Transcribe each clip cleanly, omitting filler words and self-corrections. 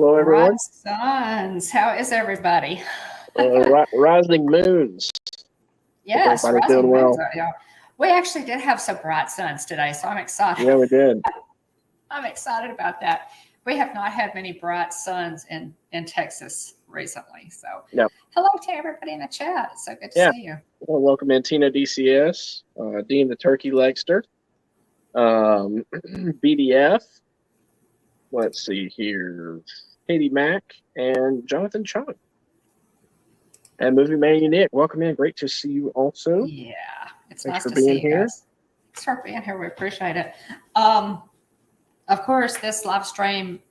Hello, Bright everyone. suns. How is everybody? Rising moons. Hope Yes, everybody's doing rising moons. well. Yeah. We actually did have some bright suns today, so I'm excited. Yeah, we did. I'm excited about that. We have not had many bright suns in Texas recently. So, Yeah. hello to everybody in the chat. It's so good to Yeah. see you. Well, welcome in Tina DCS, Dean the Turkey Legster, BDF. Let's see here. Katie Mack and Jonathan Chung. And Movie Man Nick. Welcome in. Great to see you also. Yeah, it's Thanks nice for to being see you here. guys. Thanks for being here. We appreciate it. Of course, this live stream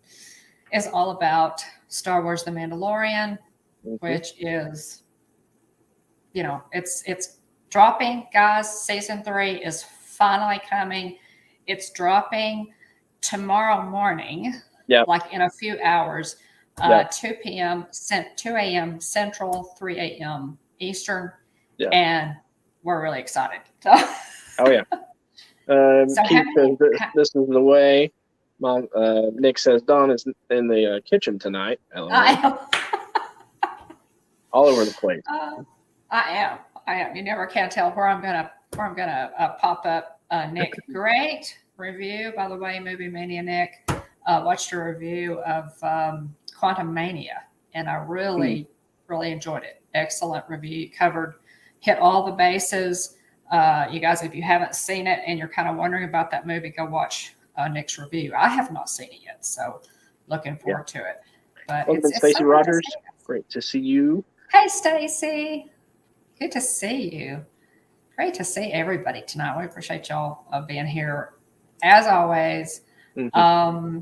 is all about Star Wars: The Mandalorian, which is, it's dropping, guys. Season 3 is finally coming. It's dropping tomorrow morning, like in a few hours, 2 p.m., 2 a.m. Central, 3 a.m. Eastern, and we're really excited. So, oh, yeah. Keith says this is the way. Nick says Dawn is in the kitchen tonight. I am. All over the place. I am. You never can tell where I'm gonna pop up. Nick, great review, by the way, Movie Mania Nick. Watched a review of Quantum Mania, and I really enjoyed it. Excellent review. Hit all the bases. You guys, if you haven't seen it and you're kind of wondering about that movie, go watch Nick's review. I have not seen it yet, so looking forward to it. But welcome, Stacey Rogers. Great to see you. Hey, Stacey. Good to see you. Great to see everybody tonight. We appreciate y'all being here, as always. Mm-hmm.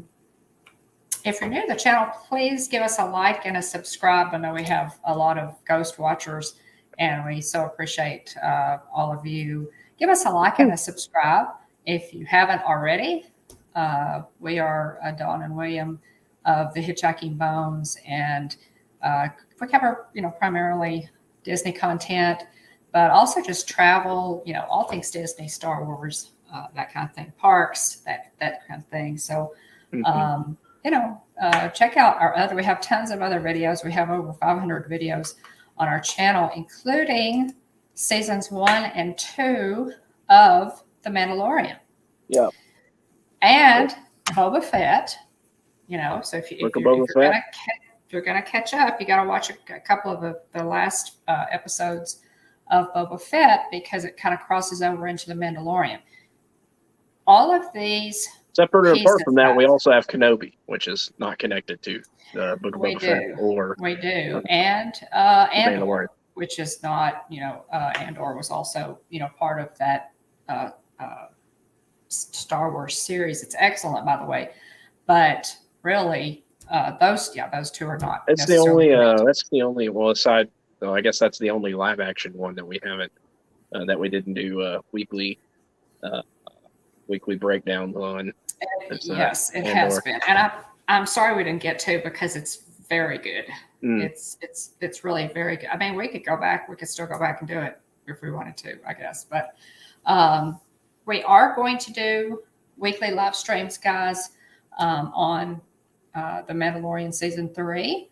If you're new to the channel, please give us a like and a subscribe. I know we have a lot of ghost watchers, and we so appreciate all of you. Give us a like and a subscribe if you haven't already. We are Dawn and William of the Hitchhiking Bones, and we cover, primarily Disney content, but also just travel, all things Disney, Star Wars, that kind of thing, parks, that kind of thing. So, check out we have tons of other videos. We have over 500 videos on our channel, including seasons 1 and 2 of The Mandalorian. Yeah. And Boba Fett, so if you're gonna catch up, you got to watch a couple of the last episodes of Boba Fett, because it kind of crosses over into the Mandalorian. All of these, separate and apart from that, we also have Kenobi, which is not connected to the Book of Boba Fett. We do, and Andor, which is not, Andor was also, part of that Star Wars series. It's excellent, by the way, but really, those two are not. It's the only. Well, aside, though, I guess that's the only live action one that we haven't, that we didn't do weekly breakdowns on. Yes, it has been, and I'm sorry we didn't get to, because it's very good. It's really very good. I mean, we could still go back and do it if we wanted to, I guess. But we are going to do weekly live streams, guys, on The Mandalorian Season 3.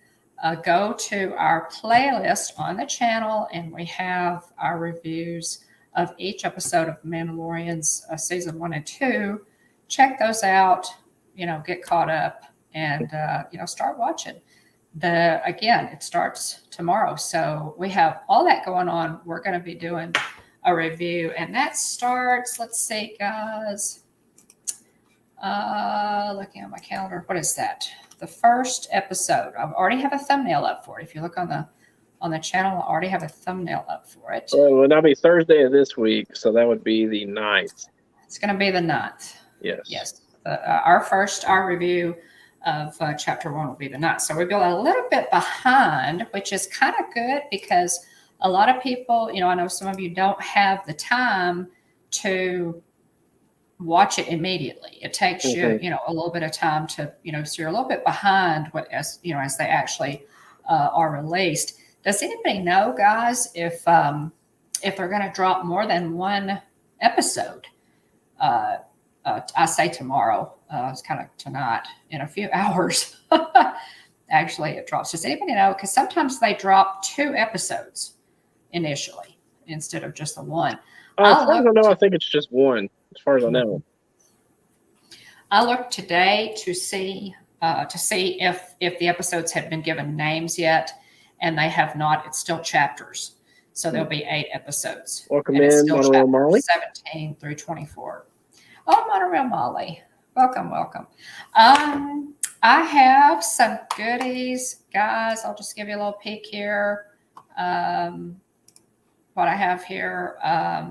Go to our playlist on the channel, and we have our reviews of each episode of Mandalorian's Season 1 and 2. Check those out, get caught up, and, start watching. Again, it starts tomorrow. So we have all that going on. We're going to be doing a review, and that starts, let's see, guys. Looking at my calendar, what is that? The first episode. I already have a thumbnail up for it. If you look on the channel, I already have a thumbnail up for it. Well, it would not be Thursday of this week, so that would be the 9th. It's going to be the 9th. Yes. Our review of chapter 1 will be the 9th. So we'll be a little bit behind, which is kind of good, because a lot of people, I know some of you don't have the time to watch it immediately. It takes you, a little bit of time to, so you're a little bit behind as they actually are released. Does anybody know, guys, if they're going to drop more than one episode I say tomorrow. It's kind of tonight in a few hours. Actually, it drops. Does anybody know? Because sometimes they drop 2 episodes initially instead of just the one. As far as I know, I think it's just one. As far as I know, I looked today to see if the episodes had been given names yet, and they have not. It's still chapters, so there'll be 8 episodes. Welcome in, Monorail Molly. 17 through 24. Oh, Monorail Molly, welcome. I have some goodies, guys. I'll just give you a little peek here. What I have here,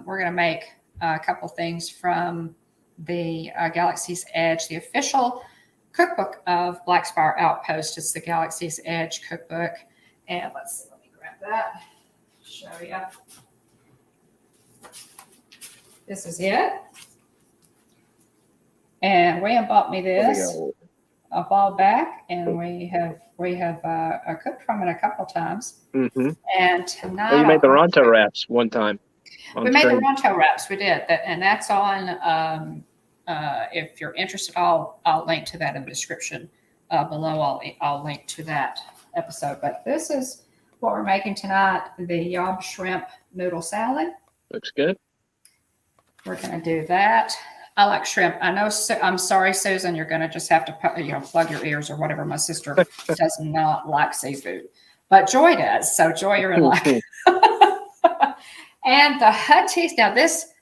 we're going to make a couple things from the Galaxy's Edge, the official cookbook of Black Spire Outpost. It's the Galaxy's Edge cookbook. And let me grab that, show you. This is it. And William bought me this a while back, and we have cooked from it a couple times. Mm-hmm. And tonight, you made the Ronto wraps one time. We made the Ronto wraps. We did that, and that's on. If you're interested, I'll link to that in the description below. I'll link to that episode. But this is what we're making tonight: the Yum shrimp noodle salad. Looks good. We're gonna do that. I like shrimp. I know. I'm sorry, Susan. You're gonna just have to plug your ears or whatever. My sister does not like seafood, but Joy does. So Joy, you're in luck. And the Hutties. Now this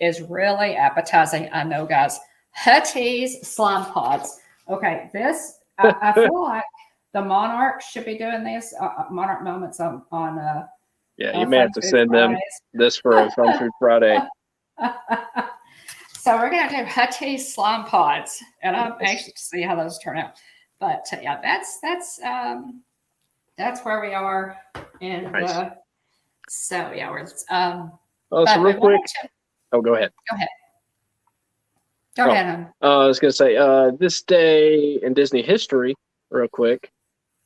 is really appetizing. I know, guys. Hutties slime pods. Okay, this I feel like the Monarch should be doing this. Monarch Moments on. Yeah, you may have to send them this for a Fun Food Friday. So we're going to do Hutties slime pods, and I'm anxious to see how those turn out. But yeah, that's where we are. And nice. So yeah, we're. So real quick. Go ahead. Go ahead. I was going to say this day in Disney history, real quick.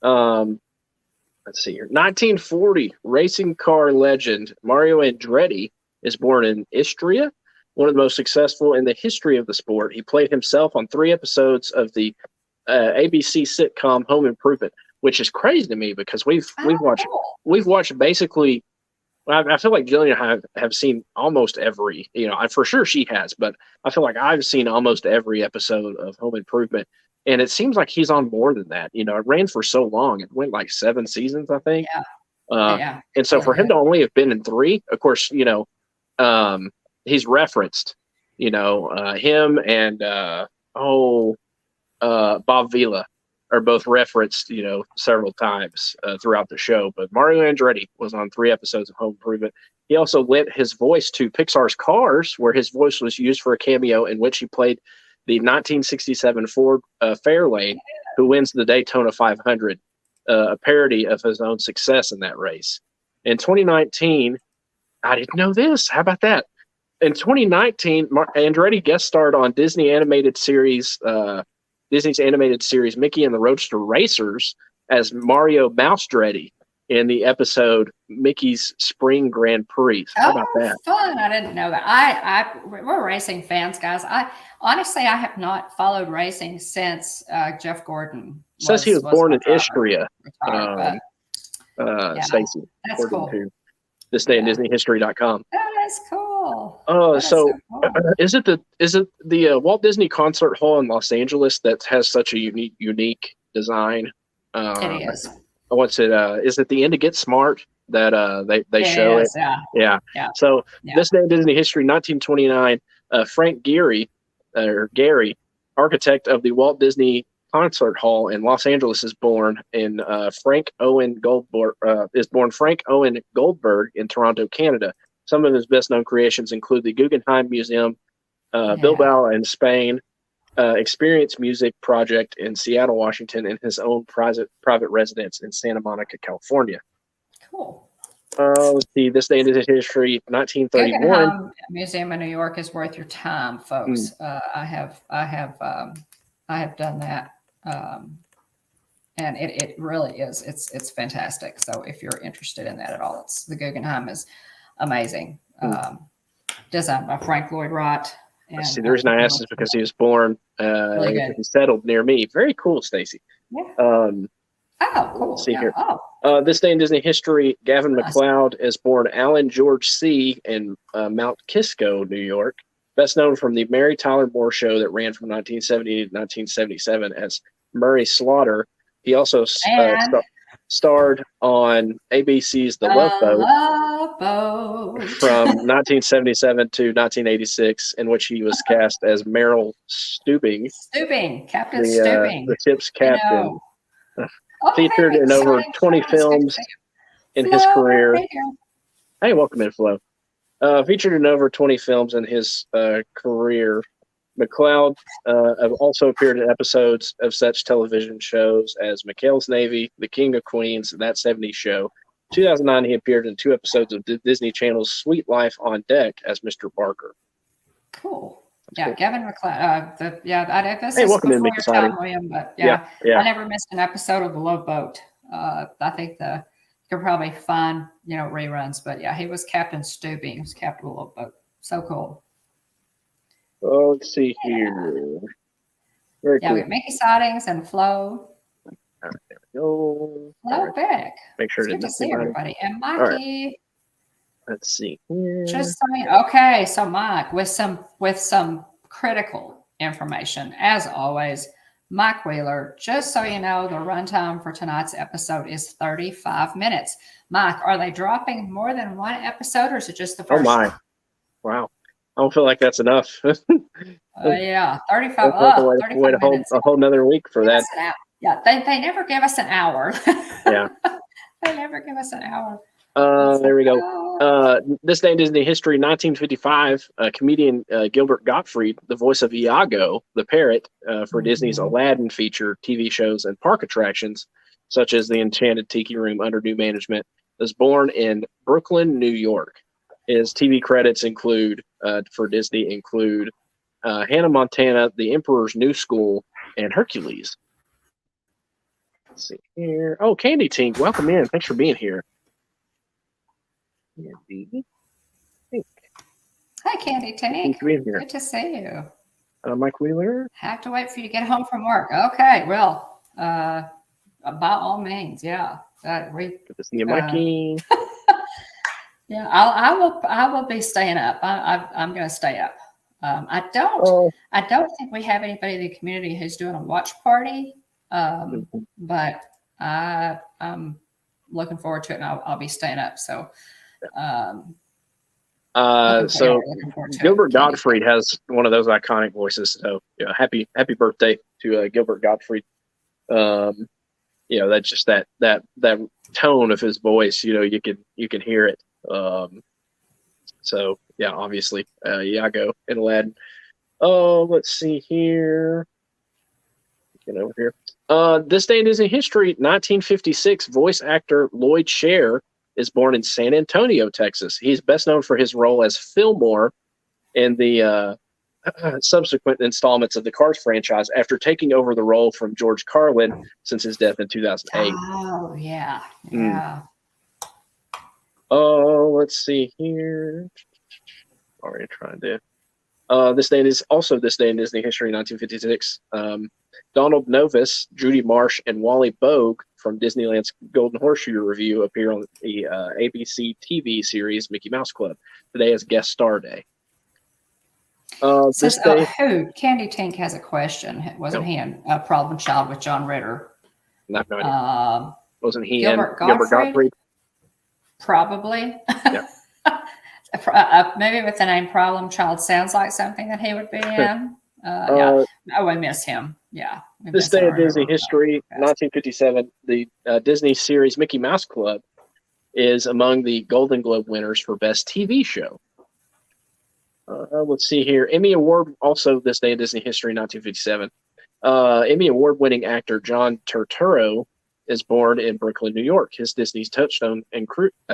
Let's see here. 1940, racing car legend Mario Andretti is born in Istria, one of the most successful in the history of the sport. He played himself on 3 episodes of the ABC sitcom Home Improvement, which is crazy to me because we've watched basically. I feel like Jillian and I have seen almost every. For sure she has, but I feel like I've seen almost every episode of Home Improvement, and it seems like he's on more than that. It ran for so long; it went like 7 seasons, I think. Yeah. And so for him to only have been in 3, of course, he's referenced, him and Bob Vila are both referenced, several times throughout the show. But Mario Andretti was on 3 episodes of Home Improvement. He also lent his voice to Pixar's Cars, where his voice was used for a cameo in which he played the 1967 Ford Fairlane, who wins the Daytona 500, a parody of his own success in that race. In 2019, I didn't know this. How about that? In 2019, Andretti guest starred on Disney's animated series Mickey and the Roadster Racers as Mario Mouse-Dreddy in the episode Mickey's Spring Grand Prix. How about that? Fun. I didn't know that. We're racing fans, guys. I have not followed racing since Jeff Gordon. Says he was born in Istria. Stacy. That's cool. This day in DisneyHistory.com. That is cool. Cool. Is it the Walt Disney Concert Hall in Los Angeles that has such a unique design? It is. What's it? Is it the End to Get Smart that they show it? Yeah. So this day in Disney history, 1929, Frank Gehry, architect of the Walt Disney Concert Hall in Los Angeles, is born. Frank Owen Goldberg in Toronto, Canada. Some of his best known creations include the Guggenheim Museum, Bilbao in Spain, Experience Music Project in Seattle, Washington, and his own private residence in Santa Monica, California. Cool. Let's see. This day in history, 1931. Guggenheim Museum in New York is worth your time, folks. I have done that. And it really is. It's fantastic. So if you're interested in that at all, the Guggenheim is amazing. Designed by Frank Lloyd Wright. Let's see. The reason I asked is because he was born. Really good. He settled near me. Very cool, Stacy. Yeah. Oh, cool. Let's see yeah. here. Oh. This day in Disney history, Gavin McLeod is born Alan George C. in Mount Kisco, New York. Best known from the Mary Tyler Moore Show that ran from 1970 to 1977 as Murray Slaughter. He also starred on ABC's The Love Boat from 1977 to 1986, in which he was cast as Merrill Stubing. Captain Stubing. The ship's captain. Featured in over 20 films in his career. Hey, welcome in, Flo. Featured in over 20 films in his career. McLeod also appeared in episodes of such television shows as McHale's Navy, The King of Queens, and That 70s Show. 2009, he appeared in 2 episodes of Disney Channel's Sweet Life on Deck as Mr. Barker. Cool. Yeah, cool. Gavin McLeod. Hey, welcome in, Mickey time, William, but yeah, I never missed an episode of The Love Boat. I think you could probably find reruns, but yeah, he was Captain Stubing. He was Captain of the Love Boat. So cool. Oh, let's see here. Very cool. We have Mickey Sightings and Flo. All right, there we go. Hello, Beck. Make sure it's good to see everybody. And Mikey. Right. Let's see here. Just okay, so Mike, with some critical information, as always, Mike Wheeler, just so you know, the runtime for tonight's episode is 35 minutes. Mike, are they dropping more than one episode, or is it just the first? Oh, my. Wow. I don't feel like that's enough. Yeah, 35. 35 wait a whole another week for that. Yeah, they never give us an hour. Yeah. They never give us an hour. There we go. This day in Disney history, 1955, comedian Gilbert Gottfried, the voice of Iago, the parrot, for Disney's Aladdin feature, TV shows, and park attractions, such as the Enchanted Tiki Room under new management, was born in Brooklyn, New York. His TV credits for Disney include Hannah Montana, The Emperor's New School, and Hercules. Let's see here. Oh, Candy Tink, welcome in. Thanks for being here. Hi, Candy Tink. Good to see you. Mike Wheeler. Have to wait for you to get home from work. Okay, well, by all means, yeah. Good to see you, Mikey. Yeah, I will be staying up. I'm going to stay up. I don't think we have anybody in the community who's doing a watch party. But I'm looking forward to it, and I'll be staying up. So, Gilbert Gottfried has one of those iconic voices. So, happy birthday to Gilbert Gottfried. That's just that tone of his voice. You can hear it. So yeah, obviously, Iago and Aladdin. Oh, let's see here. Get over here. This day in Disney history, 1956, voice actor Lloyd Sher is born in San Antonio, Texas. He's best known for his role as Fillmore in the subsequent installments of the Cars franchise after taking over the role from George Carlin since his death in 2008. Oh, yeah. Yeah. Oh, let's see here. What are you trying to do? This day in Disney history, 1956. Donald Novis, Judy Marsh, and Wally Bogue from Disneyland's Golden Horseshoe Review appear on the ABC TV series Mickey Mouse Club. Today is guest star day. Candy Tank has a question. Wasn't he a problem child with John Ritter? Not no idea. Wasn't he Gilbert Gottfried? Probably. Yeah. Maybe with the name Problem Child sounds like something that he would be in. Yeah. Oh, I miss him. Yeah. This day in Disney history, 1957, the Disney series Mickey Mouse Club is among the Golden Globe winners for Best TV Show. Let's see here. Emmy Award, also this day in Disney history, 1957. Emmy Award-winning actor John Turturro is born in Brooklyn, New York. His Disney's Touchstone and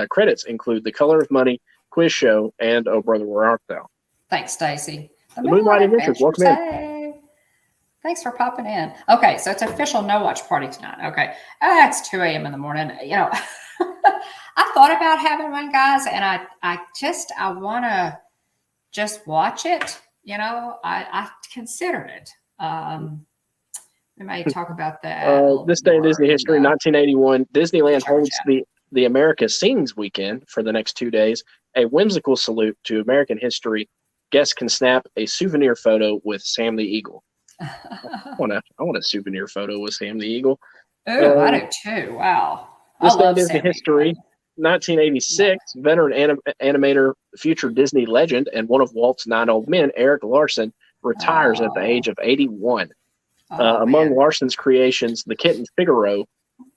credits include The Color of Money, Quiz Show, and Oh Brother, Where Art Thou? Thanks, Stacy. The Moonlight Adventures. Welcome in. Thanks for popping in. Okay, so it's official no watch party tonight. Okay, it's 2 a.m. in the morning. I thought about having one, guys, and I want to just watch it, I considered it. We may talk about that. This day in Disney history, 1981, Disneyland holds the America Sings weekend for the next 2 days. A whimsical salute to American history. Guests can snap a souvenir photo with Sam the Eagle. I want a souvenir photo with Sam the Eagle. Oh, I do too. Wow. This day in Disney history, 1986, veteran animator, future Disney legend, and one of Walt's 9 old men, Eric Larson, retires at the age of 81. Among Larson's creations, the kitten Figaro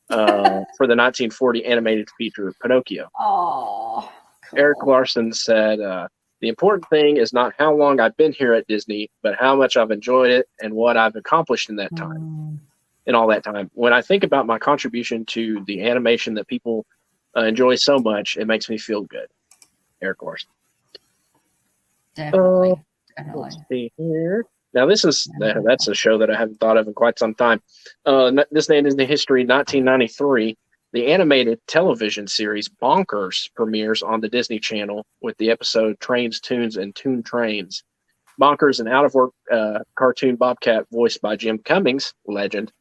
for the 1940 animated feature Pinocchio. Oh, cool. Eric Larson said, the important thing is not how long I've been here at Disney, but how much I've enjoyed it and what I've accomplished in that time. In all that time. When I think about my contribution to the animation that people enjoy so much, it makes me feel good. Eric Larson. Definitely. Let's see here. Now, that's a show that I haven't thought of in quite some time. This day in Disney history, 1993, the animated television series Bonkers premieres on the Disney Channel with the episode Trains, Tunes, and Toon Trains. Bonkers, an out-of-work cartoon bobcat voiced by Jim Cummings, legend,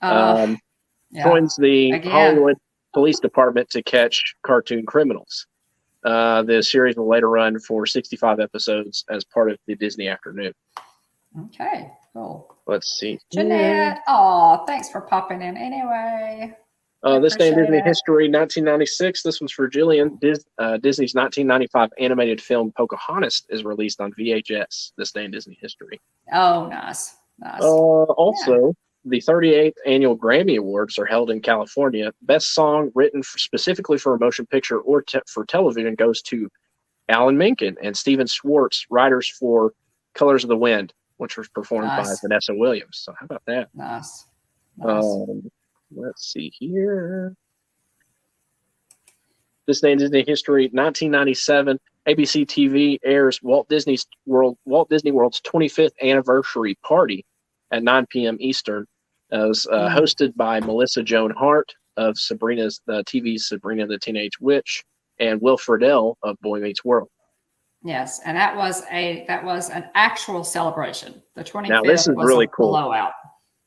joins the Hollywood Police Department to catch cartoon criminals. The series will later run for 65 episodes as part of the Disney Afternoon. Okay, cool. Let's see. Jeanette, thanks for popping in anyway. This day in Disney history, 1996. This one's for Jillian. Disney's 1995 animated film Pocahontas is released on VHS. This day in Disney history. Oh, nice. The 38th annual Grammy Awards are held in California. Best song written specifically for a motion picture or for television goes to Alan Menken and Stephen Schwartz, writers for Colors of the Wind, which was performed by Vanessa Williams. So how about that? Nice. Let's see here. This day in Disney history, 1997, ABC TV airs Walt Disney World's 25th anniversary party at 9 p.m. Eastern. It was hosted by Melissa Joan Hart of TV's Sabrina the Teenage Witch and Will Friedle of Boy Meets World. Yes, and that was an actual celebration. The 25th. Now this is was really a cool. Blowout.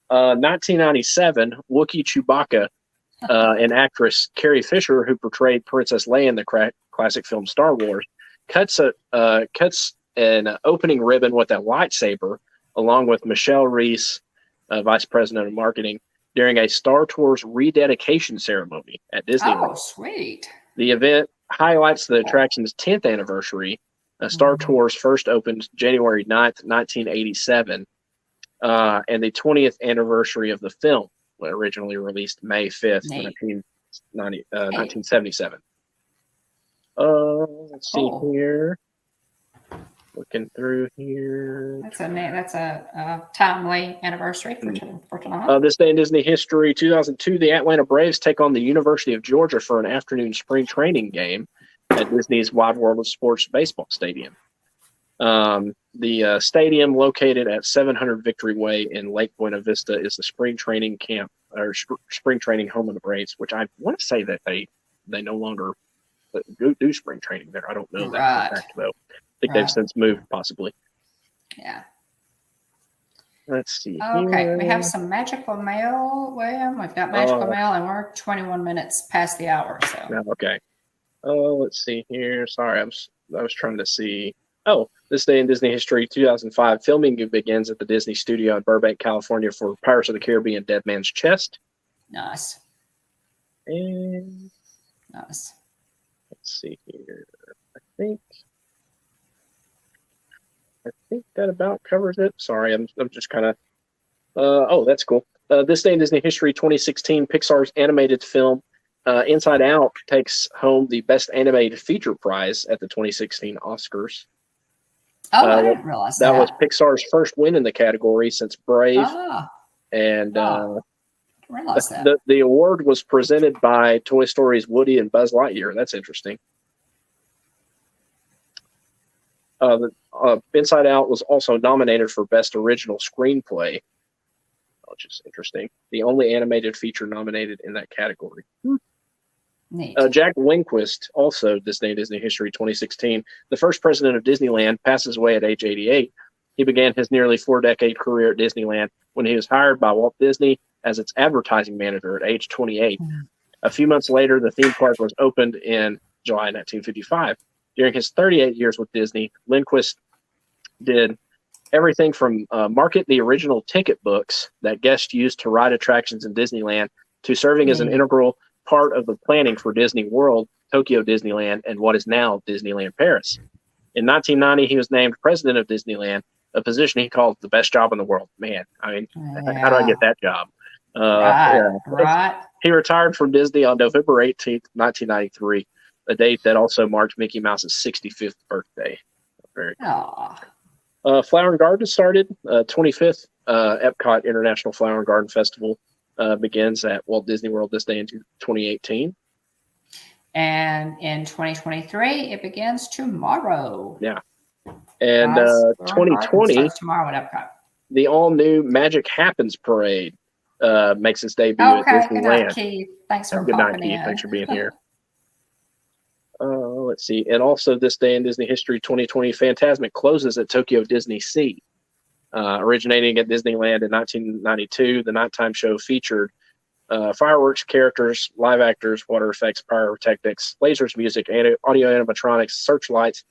1997, Wookiee Chewbacca and actress Carrie Fisher, who portrayed Princess Leia in the classic film Star Wars, cuts an opening ribbon with a lightsaber, along with Michelle Reese, Vice President of Marketing, during a Star Tours rededication ceremony at Disneyland. Oh, sweet. The event highlights the attraction's 10th anniversary. Star Tours first opened January 9th, 1987. And the 20th anniversary of the film, originally released May 5th, 1977. Let's see here. Looking through here. That's a timely anniversary for tonight. This day in Disney history, 2002, the Atlanta Braves take on the University of Georgia for an afternoon spring training game at Disney's Wide World of Sports baseball stadium. The stadium, located at 700 Victory Way in Lake Buena Vista, is the spring training camp or spring training home of the Braves, which I want to say that they no longer do spring training there. I don't know that fact, though. I think they've since moved, possibly. Yeah. Let's see. Okay, here. we have some magical mail, William. We've got magical mail, and we're 21 minutes past the hour. So. Okay. Let's see here. Sorry, I was trying to see. This day in Disney history, 2005, filming begins at the Disney Studio in Burbank, California for Pirates of the Caribbean: Dead Man's Chest. Nice. And nice. Let's see here. I think that about covers it. Sorry, I'm just kind of. That's cool. This day in Disney history, 2016, Pixar's animated film Inside Out takes home the Best Animated Feature prize at the 2016 Oscars. I didn't realize that. That was Pixar's first win in the category since Brave. And realize that. The award was presented by Toy Story's Woody and Buzz Lightyear. That's interesting. Inside Out was also nominated for Best Original Screenplay, which is interesting. The only animated feature nominated in that category. Neat. Jack Lindquist, also this day in Disney history, 2016, the first president of Disneyland, passes away at age 88. he began his nearly 4-decade career at Disneyland when he was hired by Walt Disney as its advertising manager at age 28. A few months later, the theme park was opened in July 1955. During his 38 years with Disney, Lindquist did everything from market the original ticket books that guests used to ride attractions in Disneyland to serving as an integral part of the planning for Disney World, Tokyo Disneyland, and what is now Disneyland Paris. In 1990, he was named president of Disneyland, a position he called the best job in the world. Man, I mean, how do I get that job? Right. He retired from Disney on November 18th, 1993, a date that also marked Mickey Mouse's 65th birthday. Very cool. Flower and Garden started. 25th Epcot International Flower and Garden Festival begins at Walt Disney World this day in 2018. And in 2023, it begins tomorrow. Yeah. And 2020, tomorrow at Epcot. The all-new Magic Happens Parade makes its debut at Disneyland. Good night, Keith. Thanks for popping in. Thanks for being here. Let's see. And also this day in Disney history, 2020, Fantasmic closes at Tokyo Disney Sea. Originating at Disneyland in 1992, the nighttime show featured fireworks, characters, live actors, water effects, pyrotechnics, lasers, music, audio animatronics, searchlights,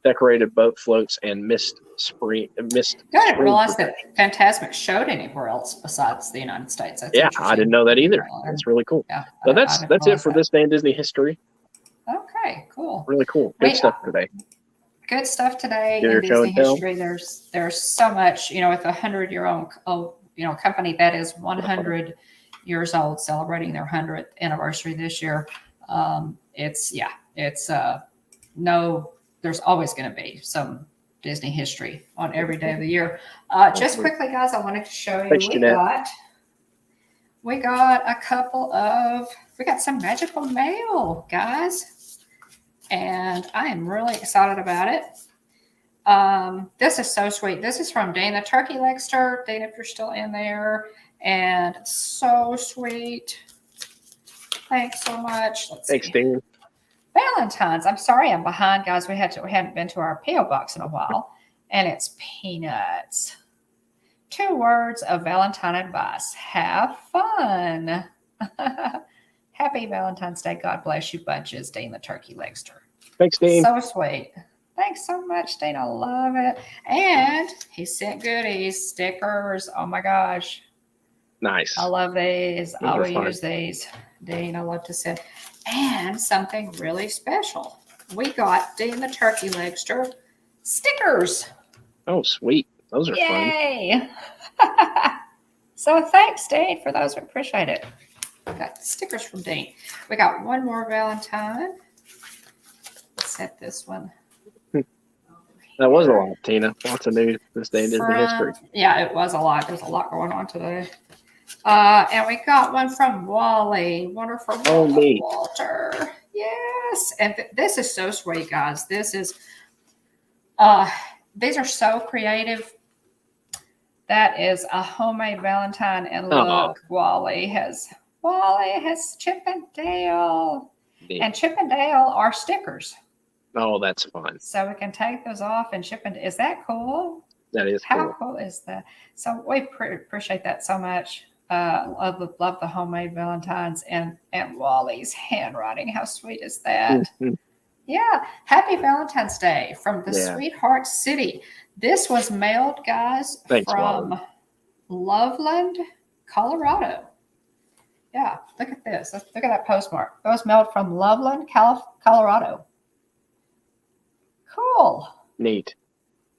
decorated boat floats, and mist spring. I didn't realize that Fantasmic showed anywhere else besides the United States. That's I didn't know that either. That's really cool. Yeah, so that's it for this day in Disney history. Okay, cool. Really cool. Good stuff today. Good stuff today in Disney history. There's so much, with a 100-year-old company that is 100 years old, celebrating their 100th anniversary this year. There's always going to be some Disney history on every day of the year. Just quickly, guys, I wanted to show you we got some magical mail, guys. And I am really excited about it. This is so sweet. This is from Dean the Turkey Legster. Dean, if you're still in there. And so sweet. Thanks so much. Thanks, Dean. Valentine's. I'm sorry I'm behind, guys. We hadn't been to our P.O. box in a while. And it's peanuts. 2 words of Valentine advice. Have fun. Happy Valentine's Day. God bless you bunches. Dean the Turkey Legster. Thanks, Dean. So sweet. Thanks so much, Dean. I love it. And he sent goodies, stickers. Oh my gosh. Nice. I love these. I will use these. Dean, I love to send. And something really special. We got Dean the Turkey Legster stickers. Oh, sweet. Those are fun. Yay. So thanks, Dean, for those. We appreciate it. We got stickers from Dean. We got one more Valentine. Let's set this one. That was a lot, Tina. Lots of news this day in Disney history. Yeah, it was a lot. There's a lot going on today. And we got one from Wally. Wonderful Walter. Yes. And this is so sweet, guys. This is, these are so creative. That is a homemade Valentine. And look, Wally has Chip and Dale. Neat. And Chip and Dale are stickers. Oh, that's fun. So we can take those off and Chip and is that cool? That is cool. How cool is that? So we appreciate that so much. Love the homemade Valentines and Wally's handwriting. How sweet is that? Mm-hmm. Yeah. Happy Valentine's Day from the Sweetheart City. This was mailed, guys, from Loveland, Colorado. Yeah, look at this. Look at that postmark. It was mailed from Loveland, Colorado. Cool. Neat.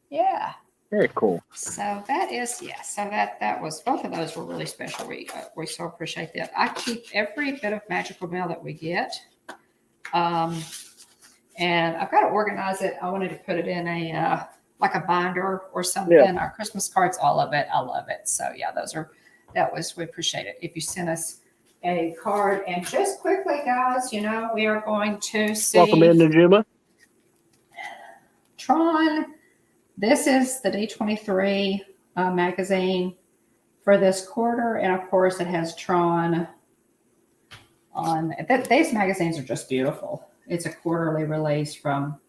Yeah. Very cool. So that is, so that was, both of those were really special. We so appreciate that. I keep every bit of magical mail that we get. And I've got to organize it. I wanted to put it in like a binder or something. Yeah. Our Christmas cards, all of it. I love it. So yeah, we appreciate it. If you send us a card. And just quickly, guys, we are going to see. Welcome in, Najuma. Tron. This is the D23 magazine for this quarter. And of course, it has Tron on. These magazines are just beautiful. It's a quarterly release from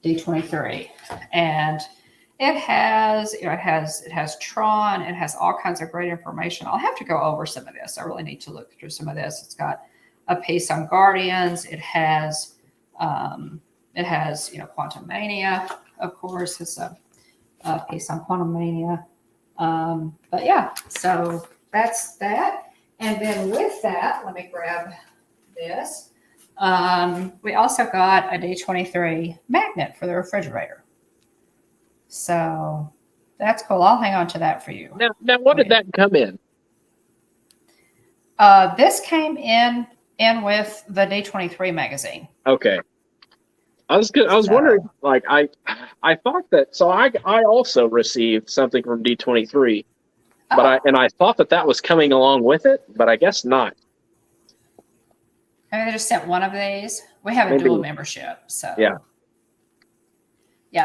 D23. And It has, it has Tron. It has all kinds of great information. I'll have to go over some of this. I really need to look through some of this. It's got a piece on Guardians. It has, Quantum Mania, of course. It's a piece on Quantum Mania. But yeah, so that's that. And then with that, let me grab this. We also got a D23 magnet for the refrigerator. So that's cool. I'll hang on to that for you. Now what did that come in? This came in with the D23 magazine. Okay. I was wondering, like, I thought that, so I also received something from D23, but I thought that was coming along with it, but I guess not. I mean, they just sent one of these. We have a dual membership, so yeah.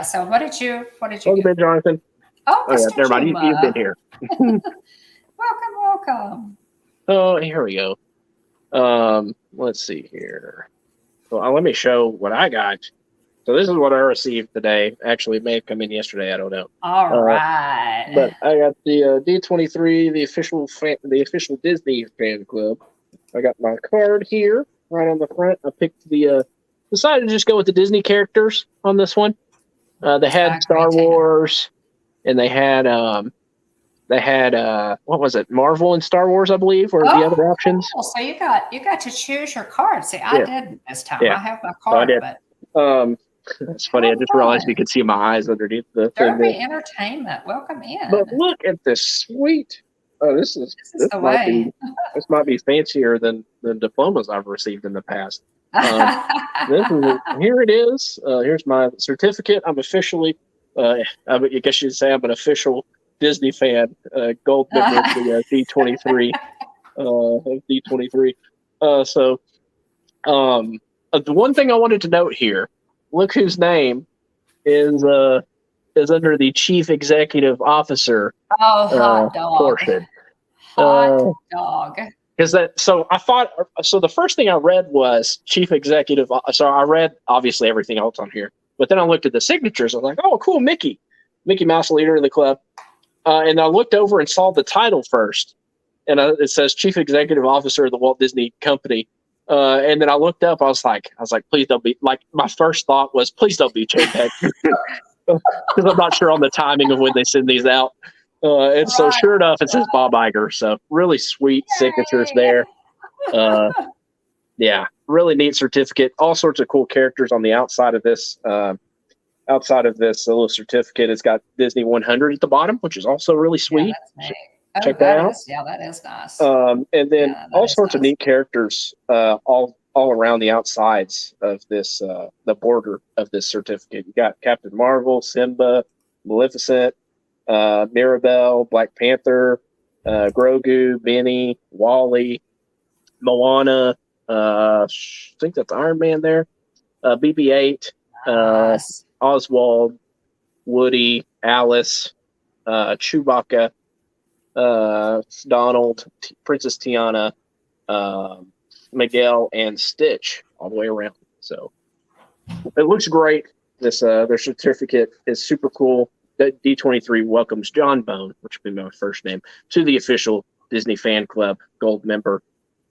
So what did you Welcome in, Jonathan. Oh, yeah, never mind. You've been here. Welcome. Oh, here we go. Let's see here. Well, let me show what I got. So this is what I received today. Actually, it may have come in yesterday. I don't know. All right. But I got the D23, the official Disney fan club. I got my card here, right on the front. I picked decided to just go with the Disney characters on this one. They had Star Wars, and they had what was it? Marvel and Star Wars, I believe, were the other options. Cool. So you got to choose your card. See, I didn't this time. Yeah. I have my card, but that's funny. I just realized you could see my eyes underneath the Derby Entertainment. Welcome in. But look at this sweet. Oh, this might be fancier than diplomas I've received in the past. Here it is. Here's my certificate. I'm officially, I guess you'd say I'm an official Disney fan, gold member of the D23. D23. The one thing I wanted to note here, look whose name is under the Chief Executive Officer. Hot dog. Portion. Hot dog. Because the first thing I read was Chief Executive. So I read obviously everything else on here, but then I looked at the signatures. I was like, oh, cool, Mickey Mouse, leader of the club. And I looked over and saw the title first, and it says Chief Executive Officer of the Walt Disney Company. And then I looked up. I was like, please don't be like. My first thought was, please don't be JPEG, because I'm not sure on the timing of when they send these out. And so sure enough, it says Bob Iger. So really sweet signatures there. Yeah, really neat certificate. All sorts of cool characters on the outside of this. Little certificate, it's got Disney 100 at the bottom, which is also really sweet. Yeah, Check that out. That is nice. And then all sorts of neat characters all around the outsides of this, the border of this certificate. You got Captain Marvel, Simba, Maleficent, Mirabelle, Black Panther, Grogu, Benny, Wally, Moana. I think that's Iron Man there. BB-8, Oswald, Woody, Alice, Chewbacca, Donald, Princess Tiana, Miguel, and Stitch all the way around. So it looks great. This their certificate is super cool. D23 welcomes John Bone, which would be my first name, to the official Disney Fan Club Gold member.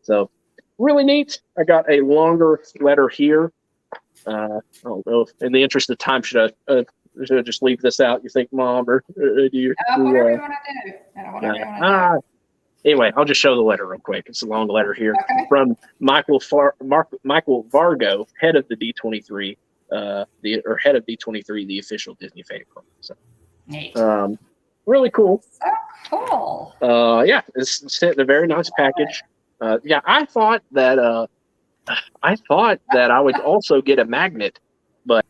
So really neat. I got a longer letter here. I don't know if, in the interest of time, should I just leave this out? You think, Mom, or do you? Whatever you want to do. Anyway, I'll just show the letter real quick. It's a long letter here from Michael Vargo, head of the D23, head of D23, the official Disney Fan Club. So neat. Really cool. So cool. Yeah, it's sent in a very nice package. Yeah, I thought that I would also get a magnet, but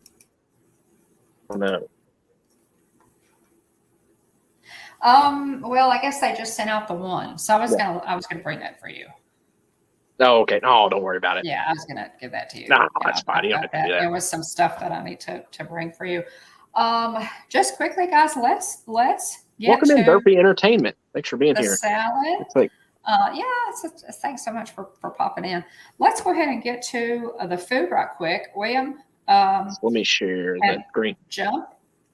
I don't know. Well, I guess they just sent out the one, so I was gonna bring that for you. Oh, okay. No, don't worry about it. Yeah, I was gonna give that to you. No, that's fine. You don't have to do that. There was some stuff that I need to bring for you. Just quickly, guys, let's get welcome in Derby Entertainment. Thanks for being here. Salad. It's like, thanks so much for popping in. Let's go ahead and get to the food right quick, William. let me share the screen.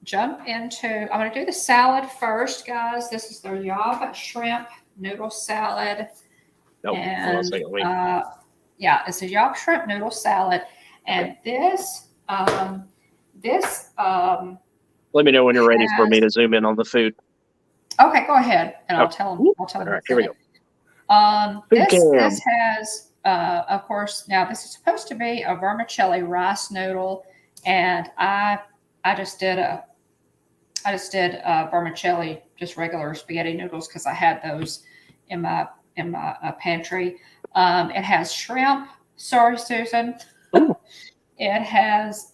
jump into, I'm going to do the salad first, guys. This is the Yob shrimp noodle salad. Nope. And yeah, it's a Yob shrimp noodle salad. And this, let me know when you're ready for me to zoom in on the food. Okay, go ahead, and I'll tell them. All right, here we go. This has, of course, now this is supposed to be a vermicelli rice noodle, and I just did vermicelli, just regular spaghetti noodles, because I had those in my pantry. It has shrimp. Sorry, Susan. It has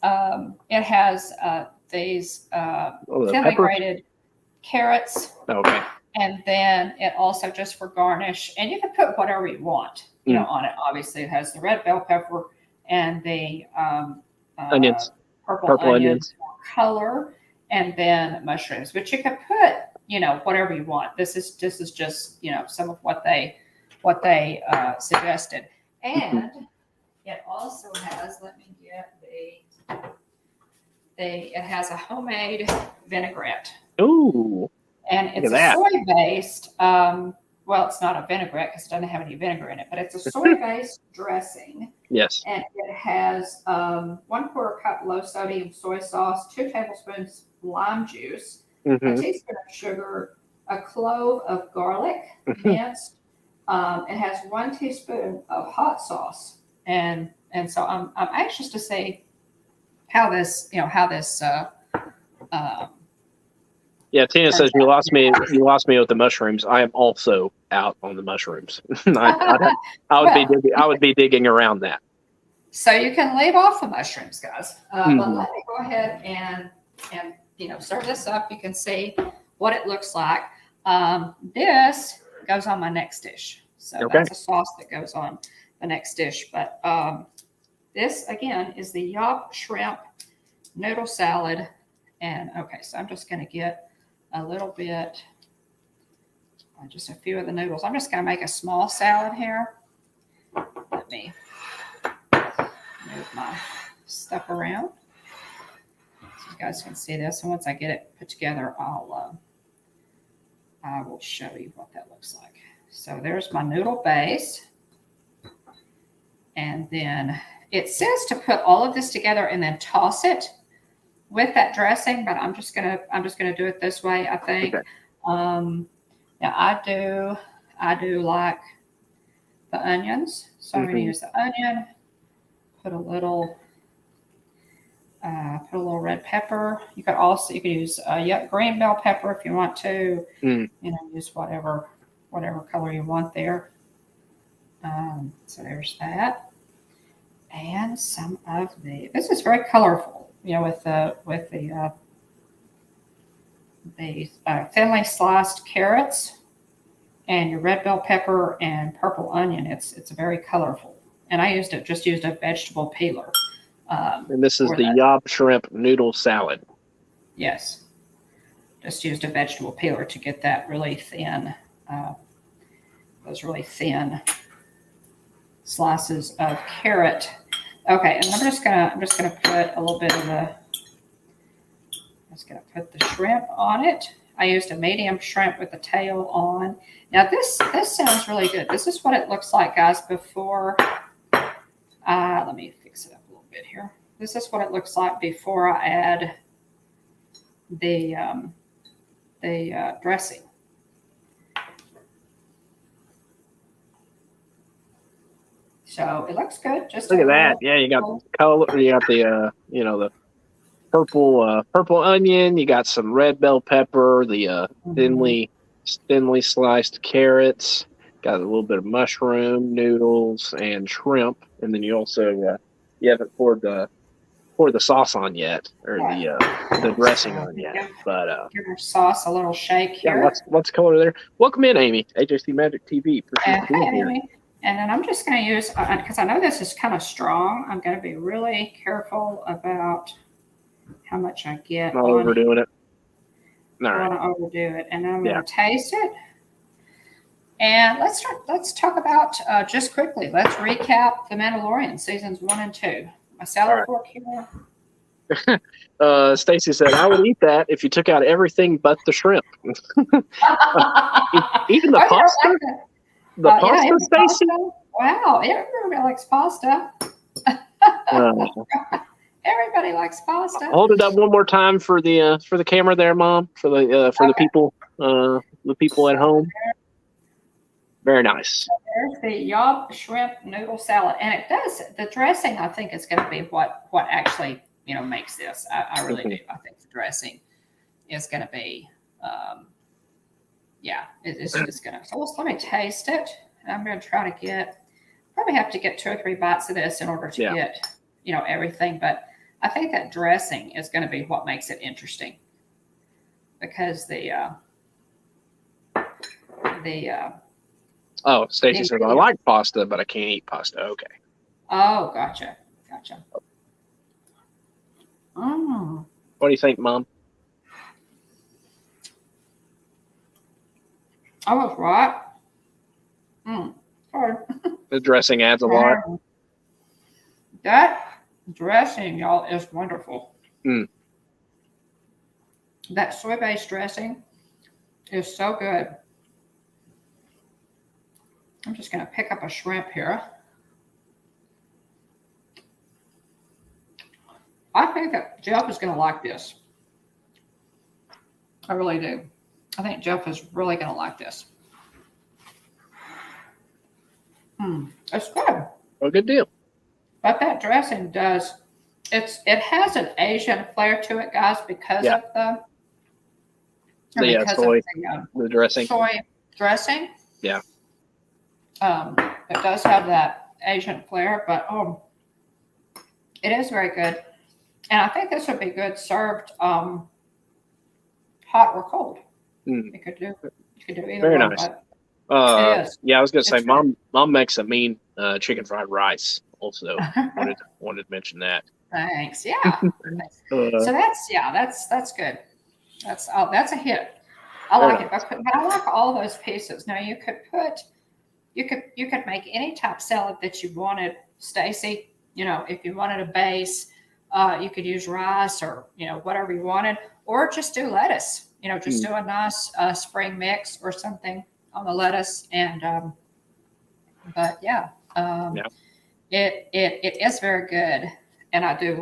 these thinly grated carrots. Okay. And then it also, just for garnish, and you can put whatever you want, on it. Obviously, it has the red bell pepper and the onions, purple onions for color, and then mushrooms. But you can put, whatever you want. This is just, some of what they suggested. And it also has, let me get it has a homemade vinaigrette. Ooh. And it's a soy-based, well, it's not a vinaigrette because it doesn't have any vinegar in it, but it's a soy-based dressing. Yes. And it has 1/4 cup low-sodium soy sauce, 2 tablespoons lime juice, a teaspoon of sugar, a clove of garlic minced. It has 1 teaspoon of hot sauce. And so I'm anxious to see how this. Yeah, Tina says you lost me with the mushrooms. I am also out on the mushrooms. I would be digging around that. So you can leave off the mushrooms, guys. But let me go ahead and serve this up. You can see what it looks like. This goes on my next dish. So that's a sauce that goes on the next dish. But this again is the Yob shrimp noodle salad. And so I'm just going to get a little bit, just a few of the noodles. I'm just going to make a small salad here. Let me move my stuff around so you guys can see this. And once I get it put together, I will show you what that looks like. So there's my noodle base. And then it says to put all of this together and then toss it with that dressing, but I'm just gonna do it this way, I think. Okay. Now I do like the onions, so I'm gonna use the onion. Put a little red pepper. You could use green bell pepper if you want to. Use whatever color you want there. So there's that, and some of this is very colorful. With the thinly sliced carrots and your red bell pepper and purple onion, it's very colorful. And I just used a vegetable peeler. And this is the Yob shrimp noodle salad. Yes, just used a vegetable peeler to get that really thin, those really thin slices of carrot. Okay, and I'm just gonna put a little bit of put the shrimp on it. I used a medium shrimp with the tail on. Now this sounds really good. This is what it looks like, guys, before let me fix it up a little bit here. This is what it looks like before I add the dressing. So it looks good. Just look at that. Yeah, you got color. You got the the purple onion. You got some red bell pepper. The thinly sliced carrots. Got a little bit of mushroom, noodles, and shrimp. And then you also you haven't poured the sauce on yet, or the dressing on yet. But give our sauce a little shake here. Yeah, lots color there. Welcome in, Amy. HST Magic TV. Hey, Amy. And then I'm just going to use, because I know this is kind of strong, I'm going to be really careful about how much I get. Not overdoing it. I don't want to overdo it. And then I'm going to taste it. And let's talk about, just quickly, let's recap The Mandalorian seasons 1 and 2. My salad fork here. Stacy said, I would eat that if you took out everything but the shrimp. Even the pasta? Like the pasta, Stacy? Wow, everybody likes pasta. Everybody likes pasta. Hold it up one more time for the camera there, Mom, for the people at home. Very nice. So there's the Yob shrimp noodle salad, and it does the dressing. I think is going to be what actually makes this. I really do. I think the dressing is going to be, it's going to. So let me taste it. I'm going to try to probably have to get 2 or 3 bites of this in order to get everything, but I think that dressing is going to be what makes it interesting, because Oh, Stacy says, I like pasta, but I can't eat pasta. Okay. Oh, gotcha. Mm. What do you think, Mom? I was right. Sorry. The dressing adds a lot. That dressing, y'all, is wonderful. That soy-based dressing is so good. I'm just going to pick up a shrimp here. I think that Jeff is going to like this. I really do. I think Jeff is really going to like this. It's good. Oh, good deal. But that dressing it has an Asian flair to it, guys, because of the dressing. Soy dressing. Yeah. It does have that Asian flair, but it is very good. And I think this would be good served hot or cold. You could do either. Very one, nice. It is. Yeah, I was gonna say, Mom makes a mean chicken fried rice. Also, wanted to mention that. Thanks. Yeah. So that's good. That's a hit. I like it, but I like all those pieces. Now you could make any type of salad that you wanted, Stacy. If you wanted a base, you could use rice or whatever you wanted, or just do lettuce. Just do a nice spring mix or something on the lettuce, and it is very good, and I do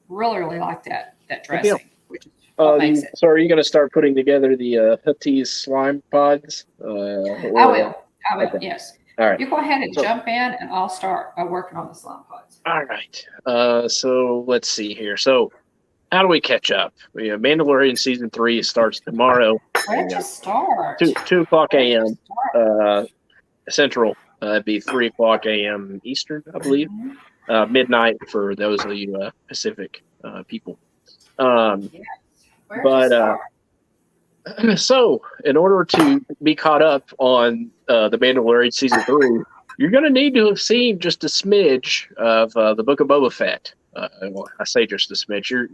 really like that dressing. Which is what makes it. So are you going to start putting together the Hughes slime pods? I will. Okay. Yes. All right. You go ahead and jump in, and I'll start working on the slime pods. All right. So let's see here. So how do we catch up? Mandalorian season 3 starts tomorrow. Where did you start? 2:00 a.m. Central. It'd be 3:00 a.m. Eastern, I believe. Midnight for those of you Pacific people. So in order to be caught up on the Mandalorian season 3, you're going to need to have seen just a smidge of the Book of Boba Fett. Well, I say just a smidge. You're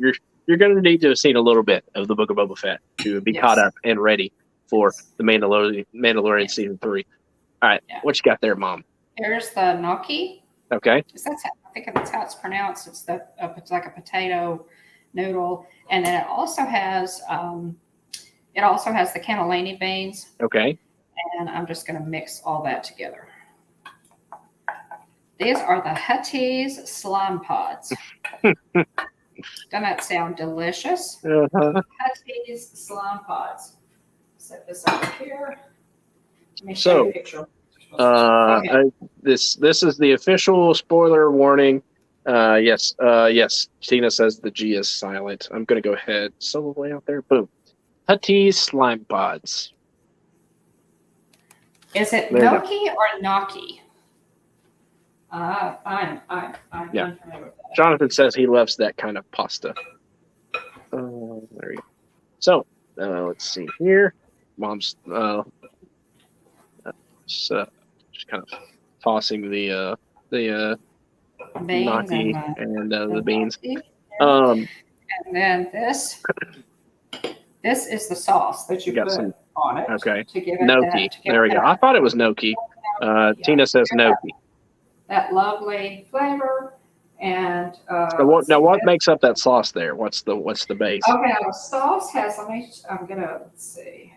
going to need to have seen a little bit of the Book of Boba Fett to be caught up and ready for the Mandalorian season 3. All right, what you got there, Mom? Here's the gnocchi. Okay. I think that's how it's pronounced. It's like a potato noodle, and then it also has the cannellini beans. Okay. And I'm just going to mix all that together. These are the Hughes slime pods. Doesn't that sound delicious? Hughes slime pods. Set this over here. Let me show you a picture. This is the official spoiler warning. Yes. Tina says the G is silent. I'm going to go ahead. So way out there. Boom. Hughes slime pods. Is it gnocchi or gnocchi? I'm unfamiliar with that. Jonathan says he loves that kind of pasta. There we go. So let's see here. Mom's just kind of tossing the gnocchi and the beans. And then this is the sauce that you put on it. Okay. To give it gnocchi. There we go. I thought it was gnocchi. Tina says gnocchi. That lovely flavor, And what makes up that sauce there? What's the base? Okay, now the sauce has. Let's see.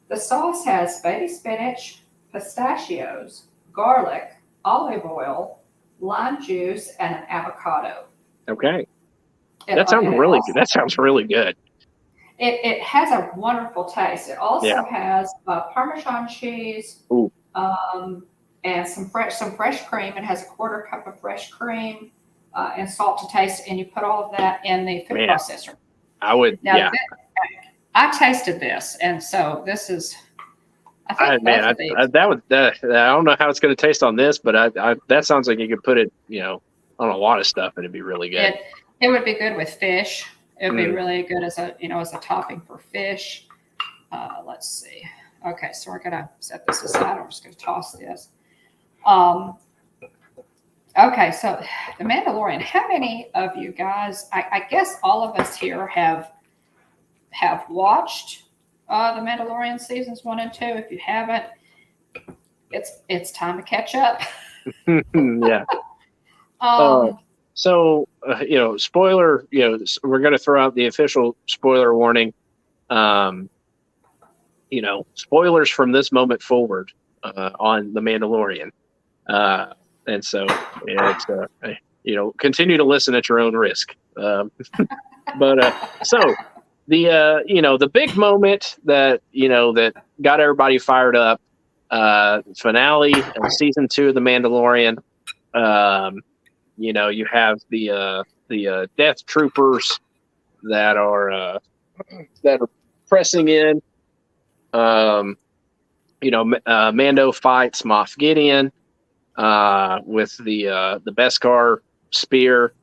The sauce has baby spinach, pistachios, garlic, olive oil, lime juice, and an avocado. Okay, that sounds really good. That sounds really good. It has a wonderful taste. It also has Parmesan cheese, and some fresh cream. It has a quarter cup of fresh cream and salt to taste, and you put all of that in the food processor. I would. Now, I tasted this, and so this is. I think I don't know how it's going to taste on this, but that sounds like you could put it, on a lot of stuff, and it'd be really good. It would be good with fish. It would be really good as a topping for fish. Let's see. Okay, so we're gonna set this aside. I'm just gonna toss this. Okay, so The Mandalorian. How many of you guys? I guess all of us here have watched The Mandalorian seasons 1 and 2. If you haven't, it's time to catch up. Yeah. So, spoiler, we're going to throw out the official spoiler warning. Spoilers from this moment forward on The Mandalorian. And so, it's, continue to listen at your own risk. So the big moment that got everybody fired up, finale of season 2 of The Mandalorian. You have the Death Troopers that are pressing in. Mando fights Moff Gideon with the Beskar spear.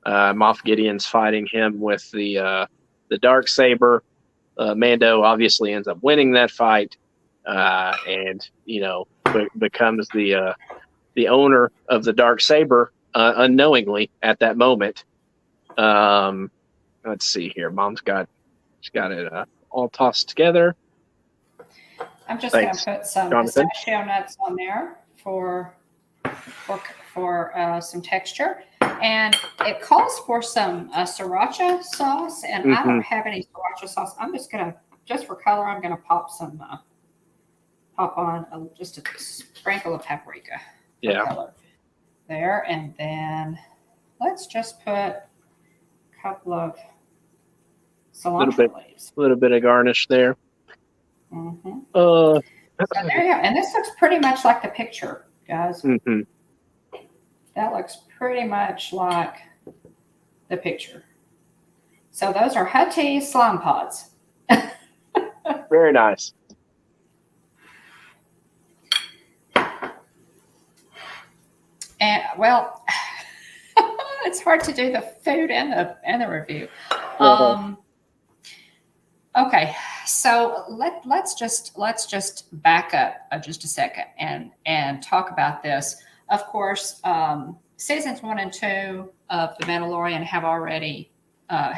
Moff Gideon's fighting him with the dark saber. Mando obviously ends up winning that fight, and becomes the owner of the dark saber. Unknowingly at that moment. Let's see here. She's got it all tossed together. I'm just going to put some pistachio nuts on there for some texture, and it calls for some sriracha sauce, and I don't have any sriracha sauce. I'm just for color, I'm going to pop on just a sprinkle of paprika for color. There, and then let's just put a couple of cilantro leaves. A little bit of garnish there. Mm-hmm. So there you go. And this looks pretty much like the picture, guys. Mm-hmm. That looks pretty much like the picture. So those are Hutty slime pods. Very nice. And well, it's hard to do the food and the review. Okay, so let's just back up just a second and talk about this. Of course, seasons 1 and 2 of The Mandalorian have already there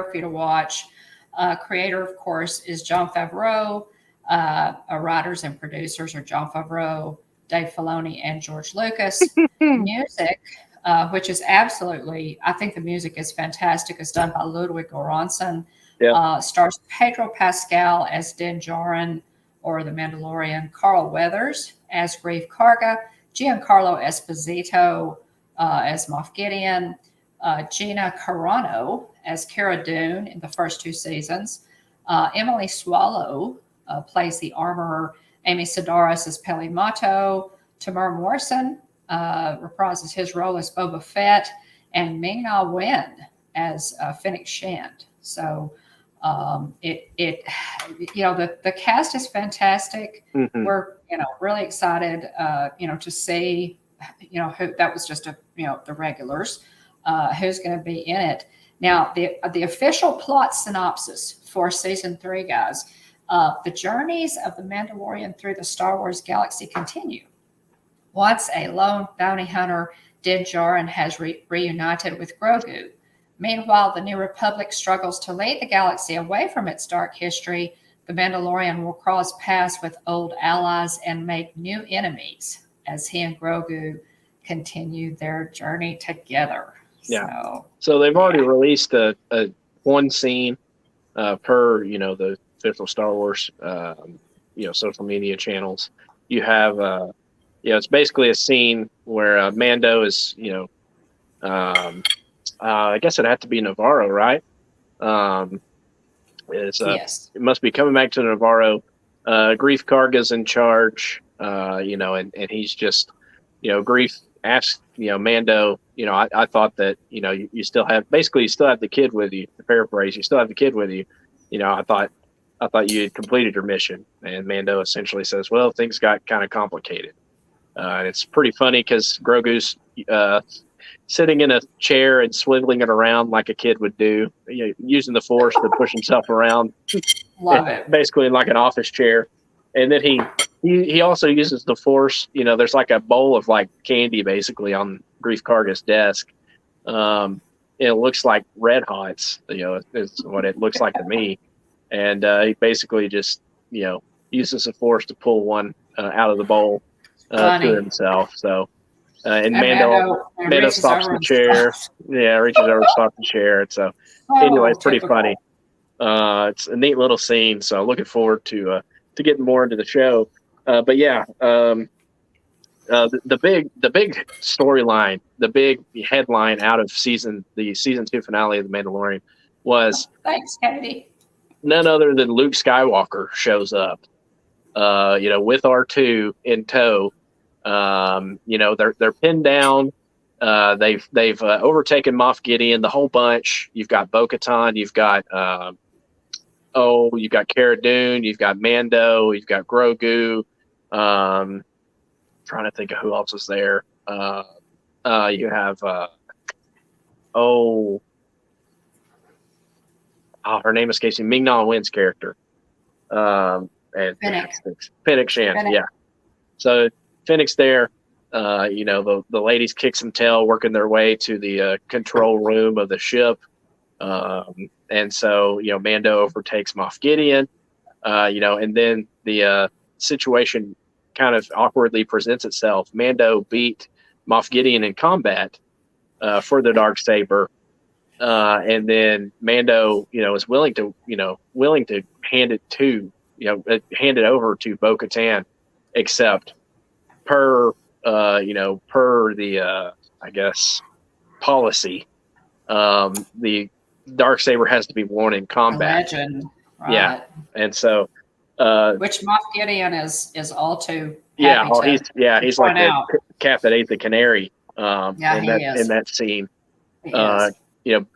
for you to watch. Creator, of course, is Jon Favreau. Writers and producers are Jon Favreau, Dave Filoni, and George Lucas. Music, which is absolutely, I think the music is fantastic, is done by Ludwig Göransson. Stars Pedro Pascal as Din Djarin, or the Mandalorian, Carl Weathers as Greef Karga, Giancarlo Esposito as Moff Gideon, Gina Carano as Cara Dune in the first 2 seasons. Emily Swallow plays the armorer. Amy Sedaris as Peli Motto. Tamar Morrison reprises his role as Boba Fett, and Ming-Na Wen as Fennec Shand. So the cast is fantastic. Mm-hmm. We're really excited to see who that was just the regulars who's going to be in it. Now the official plot synopsis for season 3, guys. The journeys of the Mandalorian through the Star Wars galaxy continue. Once a lone bounty hunter, Din Djarin has reunited with Grogu. Meanwhile, the New Republic struggles to lead the galaxy away from its dark history. The Mandalorian will cross paths with old allies and make new enemies as he and Grogu continue their journey together. Yeah. So they've already released a one scene per the official Star Wars social media channels. You have it's basically a scene where Mando is I guess it'd have to be Navarro, right? Yes. It must be coming back to Navarro. Grief Karga's in charge, and he's just, Grief asks, Mando, I thought that, you still have the kid with you. To paraphrase, you still have the kid with you. I thought you had completed your mission. And Mando essentially says, well, things got kind of complicated. And it's pretty funny because Grogu's sitting in a chair and swiveling it around like a kid would do, using the Force to push himself around. Love it. Basically like an office chair. And then he also uses the Force. There's like a bowl of like candy basically on Grief Karga's desk. It looks like Red Hots, is what it looks like to me. And he basically just, uses the Force to pull one out of the bowl to himself. So, and Mando stops the chair. Yeah, reaches over, stops the chair. So, anyway, it's pretty funny. It's a neat little scene. So, looking forward to getting more into the show. But yeah, the big storyline, the big headline out of the season 2 finale of The Mandalorian was thanks, Kennedy. None other than Luke Skywalker shows up. With R2 in tow. They're pinned down. They've overtaken Moff Gideon, the whole bunch. You've got Bo-Katan, you've got Cara Dune, you've got Mando, you've got Grogu. Trying to think of who else is there. You have her name escapes me. Ming-Na Wen's character. And Fennec Shand, yeah. So Fennec's there. The ladies kick some tail, working their way to the control room of the ship. And so, Mando overtakes Moff Gideon, and then the situation kind of awkwardly presents itself. Mando beat Moff Gideon in combat for the Darksaber. And then Mando, is willing to hand it over to Bo-Katan, except per the I guess policy, the Darksaber has to be worn in combat. A legend, right. Yeah, and so which Moff Gideon is all too happy he's like the cat that ate the canary in that scene.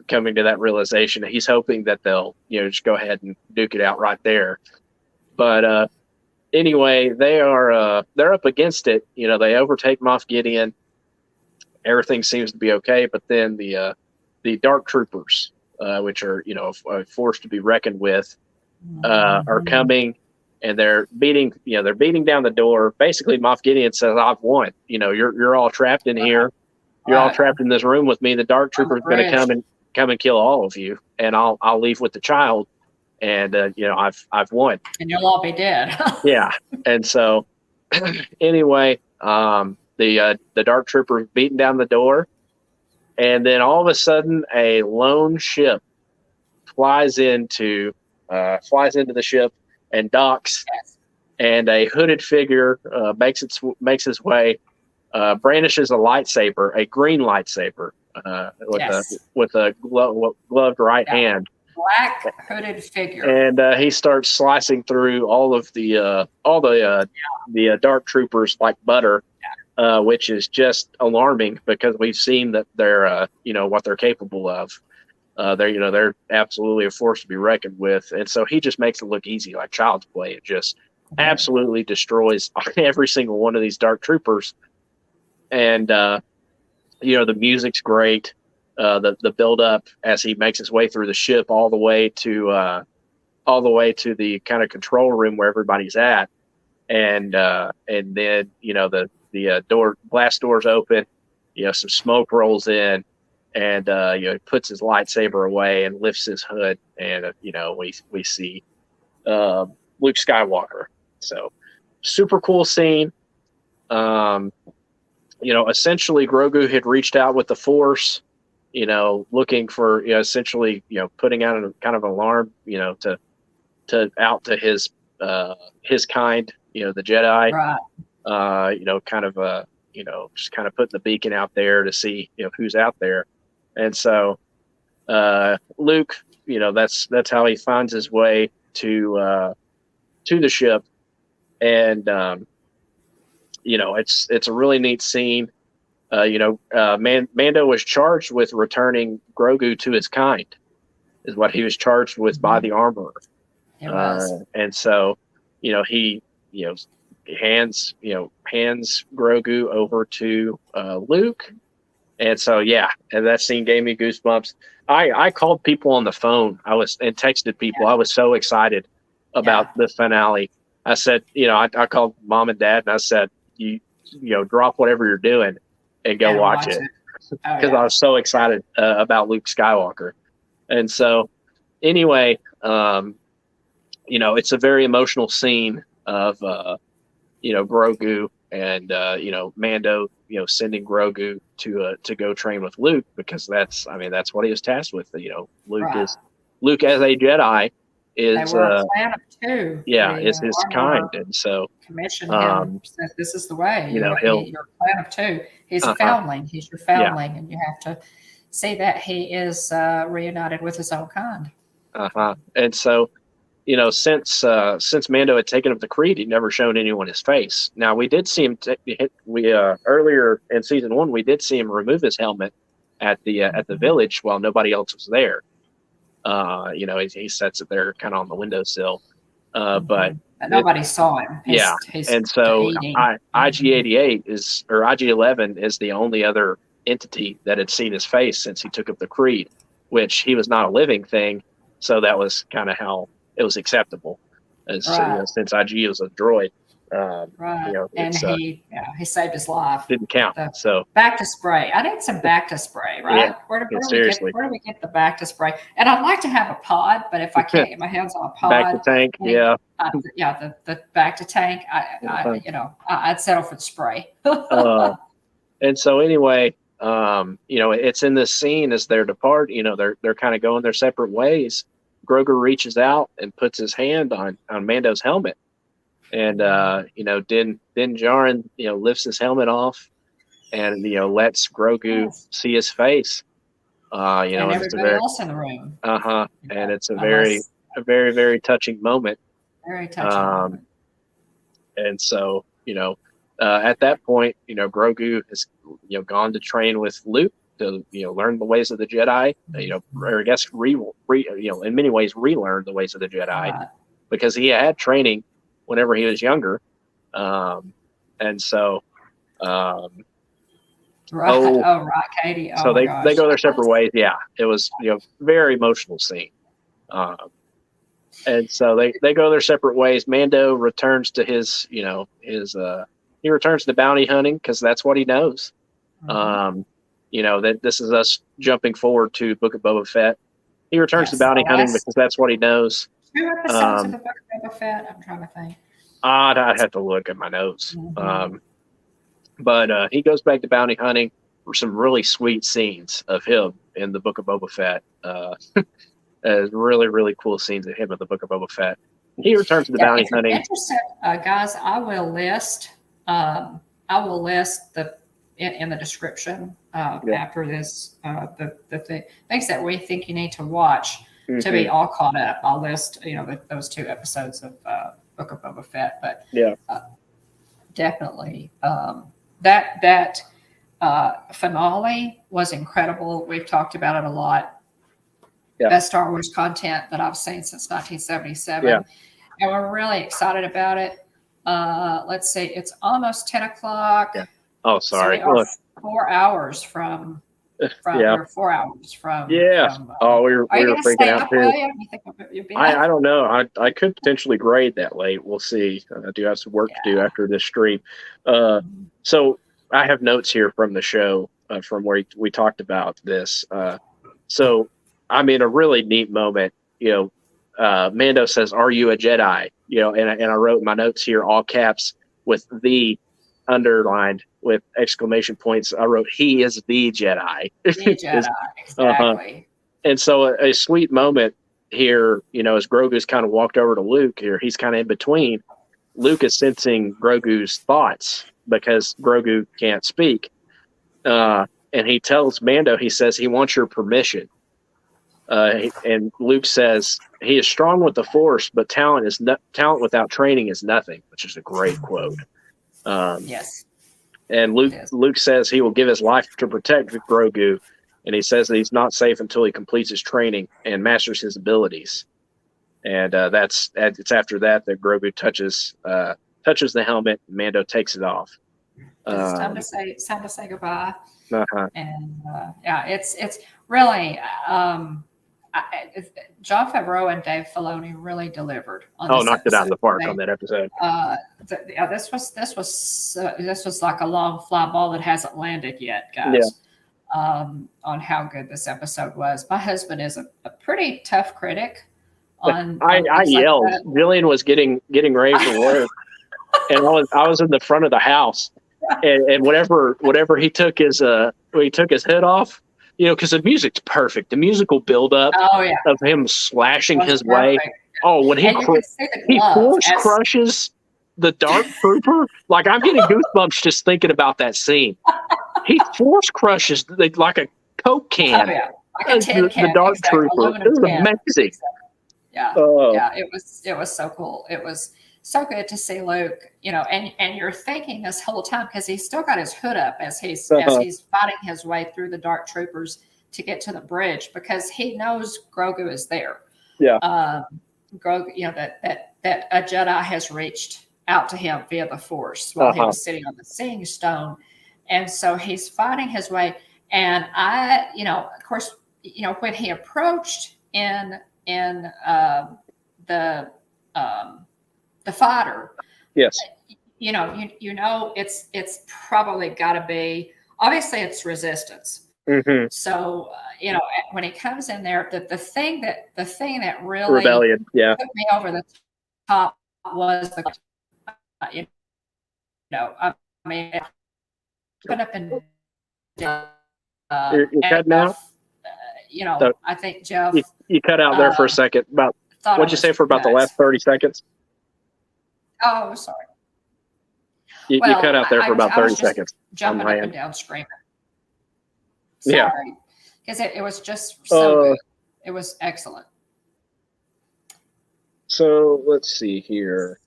Coming to that realization, he's hoping that they'll just go ahead and duke it out right there. But anyway, they're up against it. They overtake Moff Gideon. Everything seems to be okay, but then the Dark Troopers, which are a force to be reckoned with, are coming, and they're beating down the door. Basically, Moff Gideon says, "I've won. You're all trapped in here. You're all trapped in this room with me. The Dark Trooper is going to come and kill all of you, and I'll leave with the child." And I've won, and you'll all be dead. Yeah, and so anyway, the Dark Trooper beating down the door, and then all of a sudden, a lone ship flies into the ship and docks, and a hooded figure makes his way, brandishes a lightsaber, a green lightsaber, with a gloved right hand. Black hooded figure, and he starts slicing through all the Dark Troopers like butter, which is just alarming because we've seen that they're what they're capable of. They're absolutely a force to be reckoned with, and so he just makes it look easy, like child's play. It just absolutely destroys every single one of these Dark Troopers, and the music's great. The build up as he makes his way through the ship all the way to the kind of control room where everybody's at, and then the blast doors open, some smoke rolls in, and he puts his lightsaber away and lifts his hood, and we see Luke Skywalker. So super cool scene. essentially Grogu had reached out with the Force, looking for, essentially, putting out a kind of alarm, to his kind, the Jedi, Right. kind of just kind of putting the beacon out there to see, who's out there. And so Luke, that's how he finds his way to the ship. And it's a really neat scene. Mando was charged with returning Grogu to his kind, is what he was charged with by the armorer. It was. And so, he, hands Grogu over to Luke. And so, and that scene gave me goosebumps. I called people on the phone. And texted people. I was so excited about the finale. I said, I called mom and dad, and I said, you drop whatever you're doing and go watch it, because I was so excited about Luke Skywalker. And so, anyway, it's a very emotional scene of Grogu and Mando, sending Grogu to go train with Luke, because that's what he was tasked with. Luke as a Jedi is they were a clan of two. Is his kind, and so commissioned him. Said, this is the way. You're a clan of two. He's a foundling. He's your foundling, and you have to see that he is reunited with his own kind. And so, since Mando had taken up the creed, he'd never shown anyone his face. Now, we did see him. Earlier in season 1, we did see him remove his helmet at the village while nobody else was there. He sets it there kind of on the windowsill, but nobody saw him. And so IG-88 IG-11 is the only other entity that had seen his face since he took up the creed, which he was not a living thing, so that was kind of how it was acceptable, since IG was a droid. And he saved his life. Didn't count. So Bacta spray. I need some Bacta spray, right? Yeah, where do we get the Bacta spray? And I'd like to have a pod, but if I can't get my hands on a pod, Bacta tank, the Bacta tank. I'd settle for the spray. And so anyway, it's in this scene as they're they're kind of going their separate ways. Grogu reaches out and puts his hand on Mando's helmet. And Din Djarin, lifts his helmet off, and lets Grogu see his face. And everybody else in the room. And it's a very, very touching moment. Very touching moment. And so, at that point, Grogu has gone to train with Luke to learn the ways of the Jedi. Or I guess in many ways relearn the ways of the Jedi, because he had training whenever he was younger. And so Katie. So they go their separate ways. Yeah, it was very emotional scene. And so they go their separate ways. Mando returns to his he returns to bounty hunting, because that's what he knows. That this is us jumping forward to Book of Boba Fett. He returns to bounty hunting because that's what he knows. 2 episodes of the Book of Boba Fett. I'm trying to think. I'd have to look at my notes. But he goes back to bounty hunting for some really sweet scenes of him in the Book of Boba Fett. Really, really cool scenes of him in the Book of Boba Fett. He returns to the bounty hunting. Interested, guys, I will list the in the description after this the things that we think you need to watch to be all caught up. I'll list those 2 episodes of Book of Boba Fett, but definitely that finale was incredible. We've talked about it a lot. Best Star Wars content that I've seen since 1977, and we're really excited about it. Let's see, it's almost 10 o'clock. Oh, sorry. So we are 4 hours from. We're 4 hours from. We were freaking out too. You think you'll be I don't know. I could potentially grade that late. We'll see. I do have some work to do after this stream. So I have notes here from the show from where we talked about this. So I mean, a really neat moment. Mando says, "Are you a Jedi?" And I wrote in my notes here, all caps, with the underlined with exclamation points. I wrote, "He is the Jedi." The Jedi, exactly. And so a sweet moment here, as Grogu's kind of walked over to Luke here, he's kind of in between. Luke is sensing Grogu's thoughts because Grogu can't speak. And he tells Mando, he says he wants your permission. And Luke says he is strong with the Force, but talent without training is nothing, which is a great quote. Yes. And Luke says he will give his life to protect Grogu, and he says that he's not safe until he completes his training and masters his abilities. And it's after that Grogu touches the helmet. And Mando takes it off. It's time to say goodbye. Uh-huh. And it's really Jon Favreau and Dave Filoni really delivered on this knocked it out of the park on that episode. This was like a long fly ball that hasn't landed yet, guys. Yeah. On how good this episode was. My husband is a pretty tough critic. I yelled. Like Jillian was getting ready for work, and I was in the front of the house, and whatever he took his hood off. Because the music's perfect. The musical buildup of him slashing his way. Oh, when he force crushes the Dark Trooper, like I'm getting goosebumps just thinking about that scene. He force crushes like a Coke can. Oh, yeah. Like a tin can. The Dark Trooper. It was amazing. Yeah, it was so cool. It was so good to see Luke, and you're thinking this whole time because he's still got his hood up as he's fighting his way through the Dark Troopers to get to the bridge because he knows Grogu is there. Yeah. Grogu, that a Jedi has reached out to him via the Force while he was sitting on the Seeing Stone, and so he's fighting his way. And of course, when he approached in the fodder. Yes. It's probably got to be, obviously it's resistance. Mm-hmm. So, when he comes in there, the thing that really rebellion, took me over the top was I mean, put up in you're cutting out. I think Jeff. You cut out there for a second. What'd you say for about the last 30 seconds? Oh, sorry. You cut out there for about 30 seconds. Jumping up and down screaming. Sorry. Because it was just so good. It was excellent. So let's see here.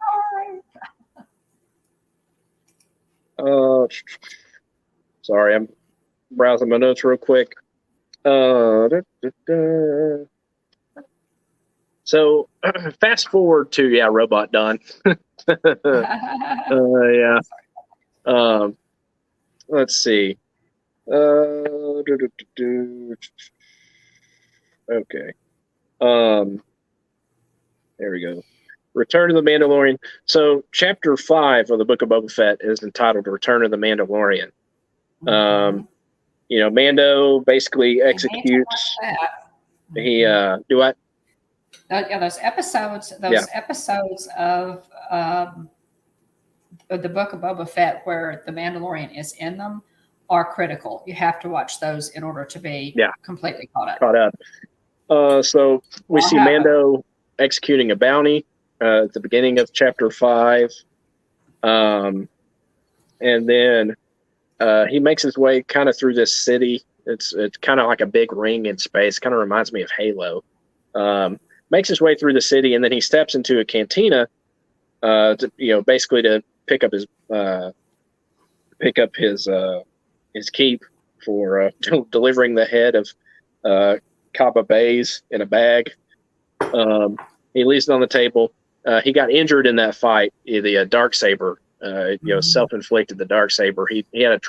Sorry, I'm browsing my notes real quick. So fast forward to Robot Don. Let's see. Okay. There we go. Return of the Mandalorian. So chapter 5 of the Book of Boba Fett is entitled Return of the Mandalorian. Mando basically executes. He do what? Those episodes of the Book of Boba Fett where the Mandalorian is in them are critical. You have to watch those in order to be completely caught up. So we see Mando executing a bounty at the beginning of chapter 5. And then he makes his way kind of through this city. It's kind of like a big ring in space. Kind of reminds me of Halo. Makes his way through the city, and then he steps into a cantina, basically to pick up his keep for delivering the head of Kaba Bays in a bag. He leaves it on the table. He got injured in that fight. The Darksaber, self-inflicted. The Darksaber. He had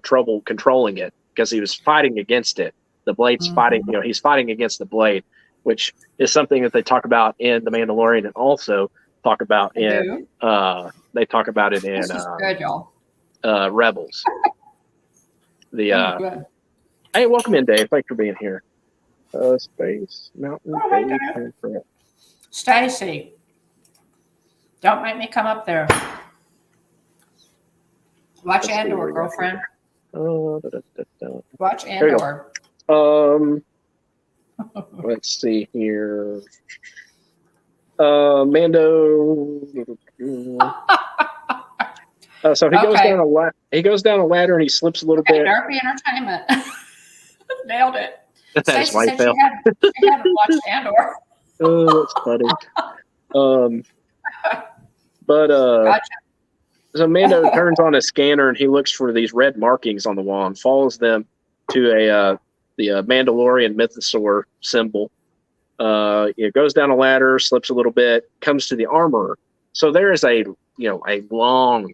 trouble controlling it because he was fighting against it. The blade's fighting. He's fighting against the blade, which is something that they talk about in The Mandalorian, and also talk about in they talk about it in good, y'all. Rebels. Hey, welcome in, Dave. Thanks for being here. Space Mountain. Stacy, don't make me come up there. Watch Andor, girlfriend. Watch Andor. Let's see here. Mando. So he goes down a ladder. He goes down a ladder and he slips a little bit. Derby Entertainment. Nailed it. That's why she hadn't watched Andor. Oh, that's funny. Gotcha. So Mando turns on a scanner and he looks for these red markings on the wall and follows them to the Mandalorian mythosaur symbol. It goes down a ladder, slips a little bit, comes to the armorer. So there is a long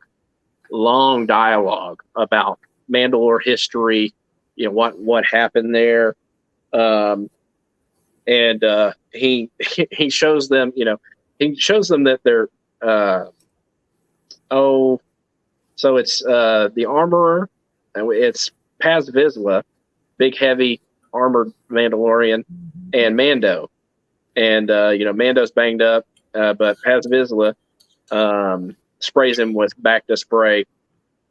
dialogue about Mandalore history, what happened there. And he shows them, that they're so it's the armorer, it's Paz Vizsla, big heavy armored Mandalorian, and Mando. And Mando's banged up, but Paz Vizsla sprays him with Bacta spray.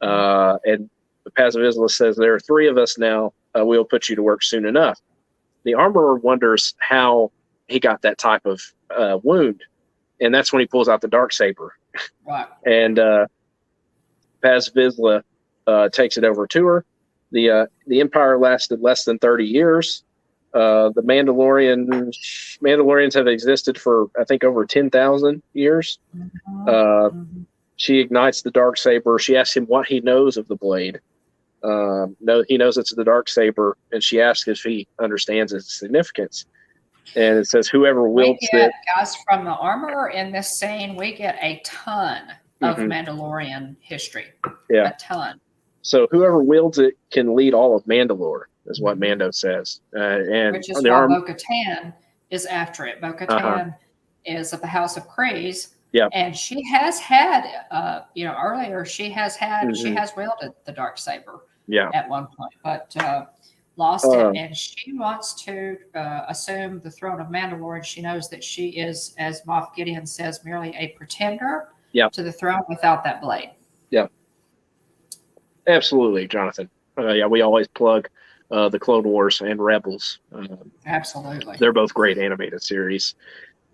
And Paz Vizsla says, "There are 3 of us now. We'll put you to work soon enough." The armorer wonders how he got that type of wound, and that's when he pulls out the Darksaber. Right. And Paz Vizsla takes it over to her. The Empire lasted less than 30 years. The Mandalorians have existed for, I think, over 10,000 years. She ignites the Darksaber. She asks him what he knows of the blade. No, he knows it's the Darksaber, and she asks if he understands its significance. And it says, "Whoever wields it." Guys, from the armorer in this scene, we get a ton of Mandalorian history. Yeah, a ton. So whoever wields it can lead all of Mandalore, is what Mando says. And which is why Bo-Katan is after it. Bo-Katan is of the House of Kryze. Yeah, and she has had, earlier she has wielded the Darksaber. Yeah, at one point, but lost it, and she wants to assume the throne of Mandalore. And she knows that she is, as Moff Gideon says, merely a pretender to the throne without that blade. Yeah, absolutely, Jonathan. We always plug the Clone Wars and Rebels. Absolutely, they're both great animated series.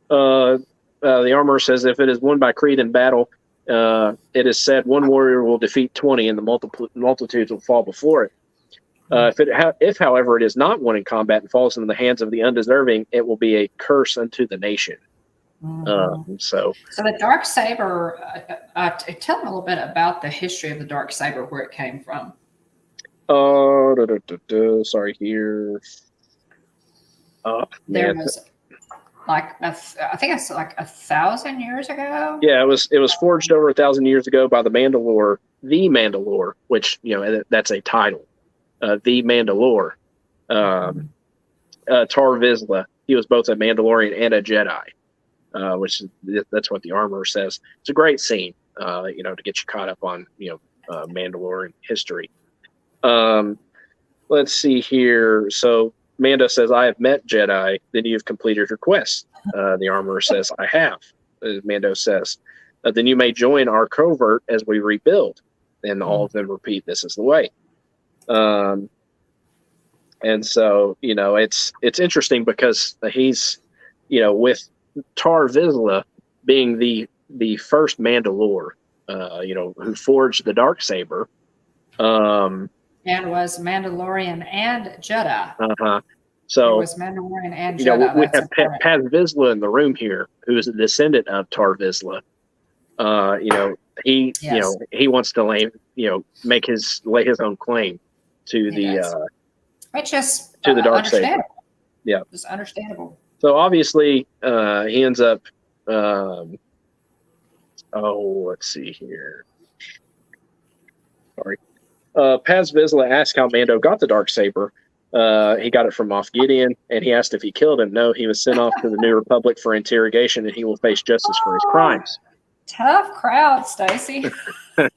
The armorer says, "If it is won by Creed in battle, it is said one warrior will defeat 20, and the multitudes will fall before it. If, however, it is not won in combat and falls into the hands of the undeserving, it will be a curse unto the nation." So the Darksaber. Tell them a little bit about the history of the Darksaber, where it came from. Sorry here. There was. I think it's like 1,000 years ago. Yeah, it was forged over 1,000 years ago by the Mandalore, which that's a title. The Mandalore, Tar Vizsla. He was both a Mandalorian and a Jedi, that's what the armorer says. It's a great scene, to get you caught up on Mandalorian history. Let's see here. So Mando says, "I have met Jedi. Then you've completed your quest." The armorer says, "I have." Mando says, "Then you may join our covert as we rebuild." And all of them repeat, "This is the way." And so, it's interesting because he's, with Tar Vizsla being the first Mandalore, who forged the Darksaber. And was Mandalorian and Jedi. So it was Mandalorian and Jedi. We have Paz Vizsla in the room here, who is a descendant of Tar Vizsla. He wants to lay his own claim to the which is to the Darksaber. Yeah, it's understandable. So obviously, he ends up. Let's see here. Sorry. Paz Vizsla asked how Mando got the Darksaber. He got it from Moff Gideon, and he asked if he killed him. No, he was sent off to the New Republic for interrogation, and he will face justice for his crimes. Tough crowd, Stacy. Add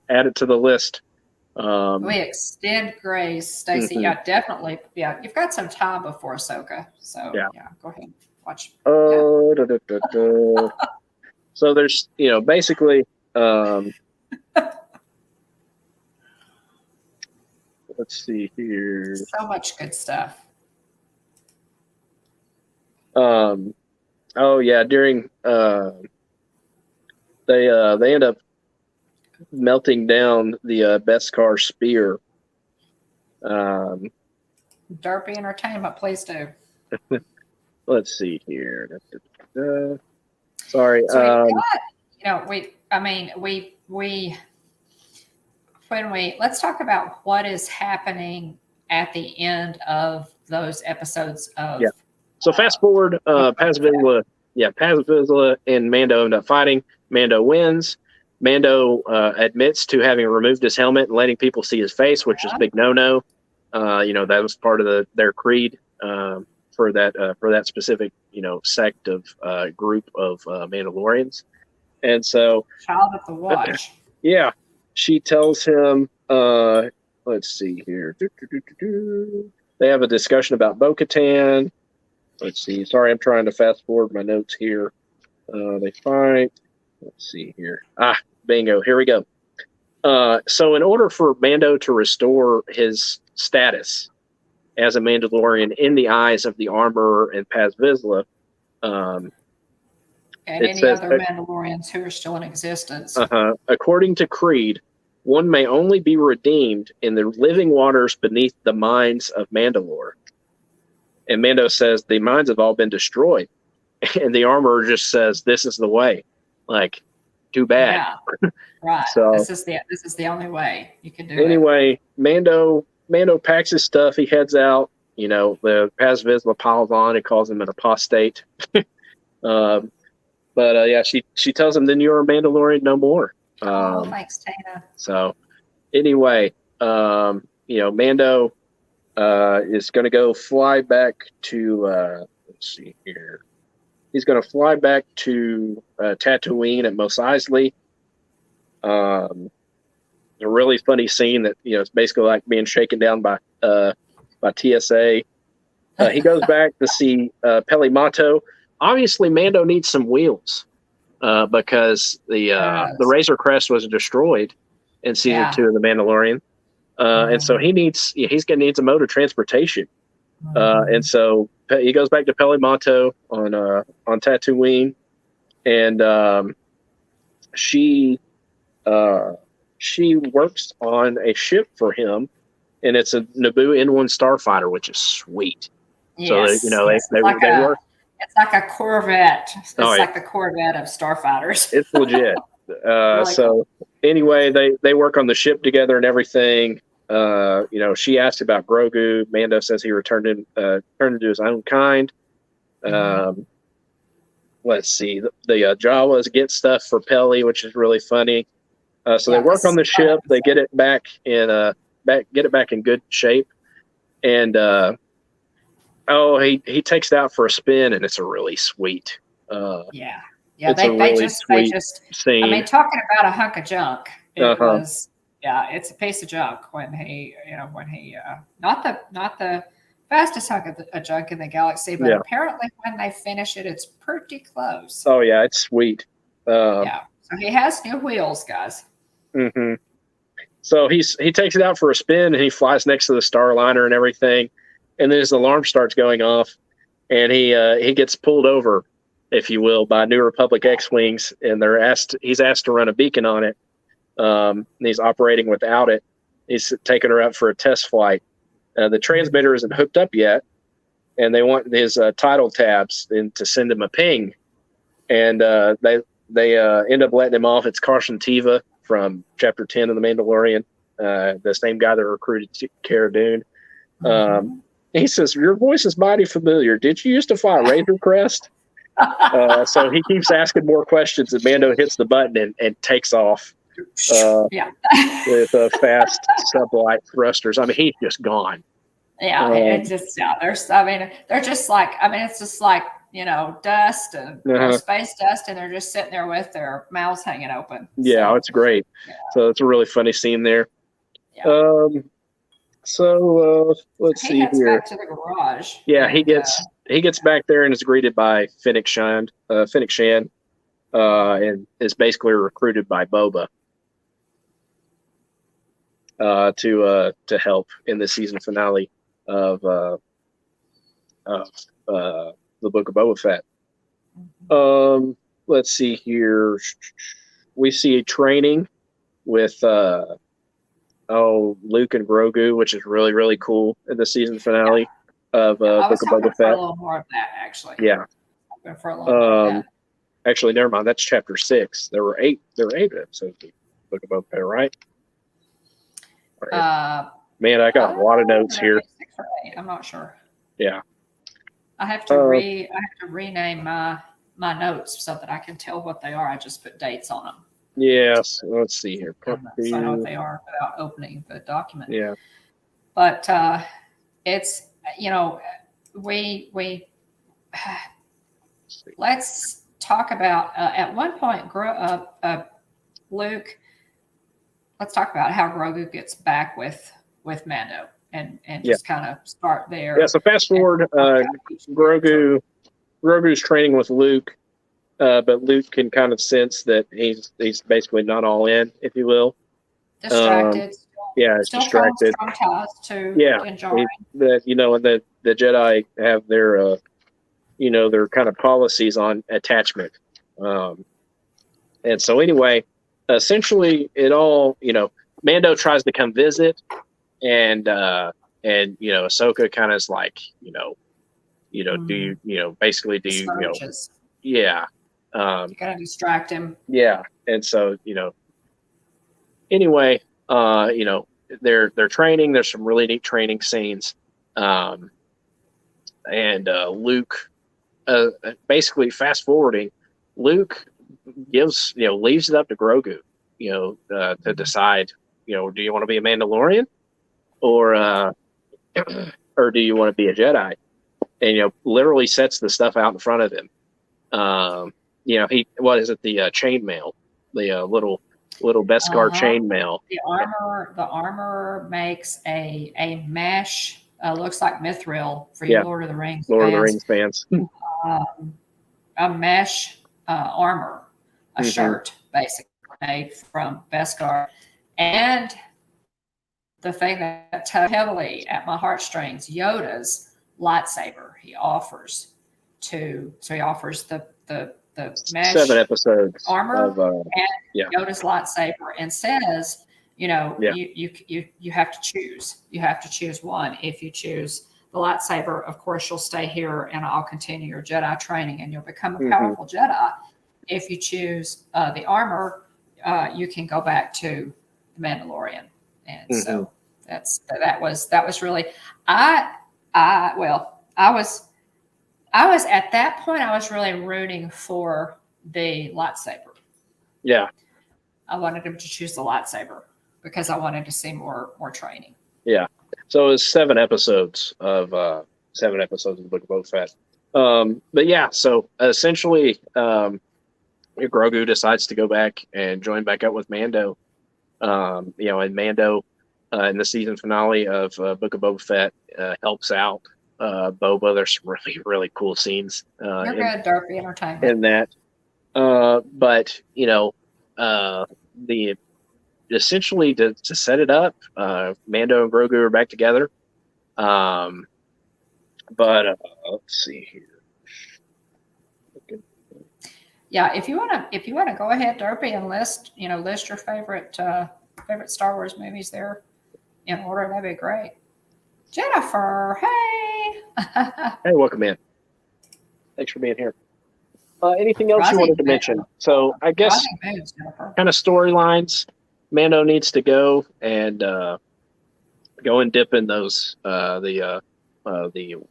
it to the list. We extend grace, Stacy. Yeah, definitely. Yeah, you've got some time before Ahsoka, so yeah go ahead, watch. So there's, basically, let's see here. So much good stuff. Oh yeah, during they end up melting down the Beskar spear. Derpy Entertainment, please do. Let's see here. Sorry. So let's talk about what is happening at the end of those episodes of. Yeah. So fast forward, Paz Vizsla and Mando end up fighting. Mando wins. Mando admits to having removed his helmet and letting people see his face, which is a big no-no. That was part of their creed for that specific sect of group of Mandalorians. And so, Child of the Watch. Yeah, she tells him. Let's see here. They have a discussion about Bo-Katan. Let's see. Sorry, I'm trying to fast forward my notes here. They fight. Let's see here. Bingo. Here we go. So in order for Mando to restore his status as a Mandalorian in the eyes of the Armorer and Paz Vizsla, and any other Mandalorians who are still in existence. According to Creed, one may only be redeemed in the living waters beneath the mines of Mandalore. And Mando says the mines have all been destroyed. And the Armorer just says, this is the way. Like, too bad. Yeah, right. So, this is the only way you can do it. Anyway, Mando packs his stuff. He heads out. The Paz Vizsla piles on and calls him an apostate. But she tells him, then you're a Mandalorian no more. Thanks, Tana. So anyway, Mando is going to go fly back to, let's see here. He's going to fly back to Tatooine at Mos Eisley. A really funny scene that, it's basically like being shaken down by TSA. He goes back to see Peli Motto. Obviously, Mando needs some wheels because the Razor Crest was destroyed in season 2 of The Mandalorian. And so he's going to need some mode of transportation. And so he goes back to Peli Motto on Tatooine, and she works on a ship for him, and it's a Naboo N1 starfighter, which is sweet. Yes. So they work. It's like a Corvette. It's like the Corvette of starfighters. It's legit. Really cool. Anyway, they work on the ship together and everything. She asked about Grogu. Mando says he turned into his own kind. Let's see. The Jawas get stuff for Peli, which is really funny. So they work on the ship. They get it back in good shape, and he takes it out for a spin, and it's a really sweet. They just scene. I mean, talking about a hunk of junk. It was. Yeah, it's a piece of junk when he not the fastest hunk of junk in the galaxy, but apparently when they finish it, it's pretty close. Oh yeah, it's sweet. So he has new wheels, guys. Mm-hmm. So he takes it out for a spin, and he flies next to the Starliner and everything, and then his alarm starts going off, and he gets pulled over, if you will, by New Republic X-wings, and he's asked to run a beacon on it. And he's operating without it. He's taking her out for a test flight. The transmitter isn't hooked up yet, and they want his title tabs to send him a ping. And they end up letting him off. It's Carson Teva from Chapter 10 of The Mandalorian, the same guy that recruited Cara Dune. He says, "Your voice is mighty familiar. Did you used to fly Razor Crest?" So he keeps asking more questions, and Mando hits the button and takes off. With fast sublight thrusters. I mean, he's just gone. It's just they're just like, it's just like, dust and space dust, and they're just sitting there with their mouths hanging open. Yeah, it's great. So it's a really funny scene there. Let's see here. He back to the garage. Yeah, he gets back there and is greeted by Fennec Shand. and is basically recruited by Boba to help in the season finale of the Book of Boba Fett. Let's see here. We see training with Luke and Grogu, which is really, really cool in the season finale of Book of Boba Fett. A little more of that, actually. Yeah. For a little more of that. Actually, never mind. That's chapter 6. There were eight episodes of Book of Boba Fett, right? Man, I got a lot of notes here. 6 or 8, I'm not sure. Yeah. I have to rename my notes so that I can tell what they are. I just put dates on them. Yes. Let's see here. So I know what they are without opening the document. Yeah. But it's, we let's talk about at one point Luke. Let's talk about how Grogu gets back with Mando and just kind of start there. Yeah. So fast forward, Grogu's training with Luke, but Luke can kind of sense that he's basically not all in, if you will. Distracted. He's distracted. The Jedi have their their kind of policies on attachment, and so anyway, essentially it all Mando tries to come visit, and Ahsoka kind of is like do you gotta distract him. Yeah, and so anyway, they're training. There's some really neat training scenes, and Luke, basically fast forwarding, Luke leaves it up to Grogu, to decide, do you want to be a Mandalorian, or do you want to be a Jedi? And literally sets the stuff out in front of him. The chainmail, the little Beskar chainmail. The armor makes a mesh. Looks like mithril for you Lord of the Rings fans. A mesh armor, a shirt basically made from Beskar, and the thing that tugged heavily at my heartstrings, Yoda's lightsaber. He offers the mesh 7 episodes armor of, and Yoda's lightsaber, and says, you have to choose. You have to choose one. If you choose the lightsaber, of course, you'll stay here and I'll continue your Jedi training and you'll become a powerful Jedi. If you choose the armor, you can go back to the Mandalorian. And so that was really, I was at that point, I was really rooting for the lightsaber. Yeah. I wanted him to choose the lightsaber because I wanted to see more training. Yeah. So it was 7 episodes of the Book of Boba Fett. But yeah, so essentially, Grogu decides to go back and join back up with Mando. And Mando in the season finale of Book of Boba Fett helps out Boba. There's some really, really cool scenes. You're good, Derpy Entertainment. In that. But essentially to set it up, Mando and Grogu are back together. But let's see here. Yeah, if you wanna go ahead, Derpy, and list your favorite Star Wars movies there in order, that'd be great. Jennifer, hey. Hey, welcome in. Thanks for being here. Anything else you wanted to mention? So I guess kind of storylines. Mando needs to go and dip in those the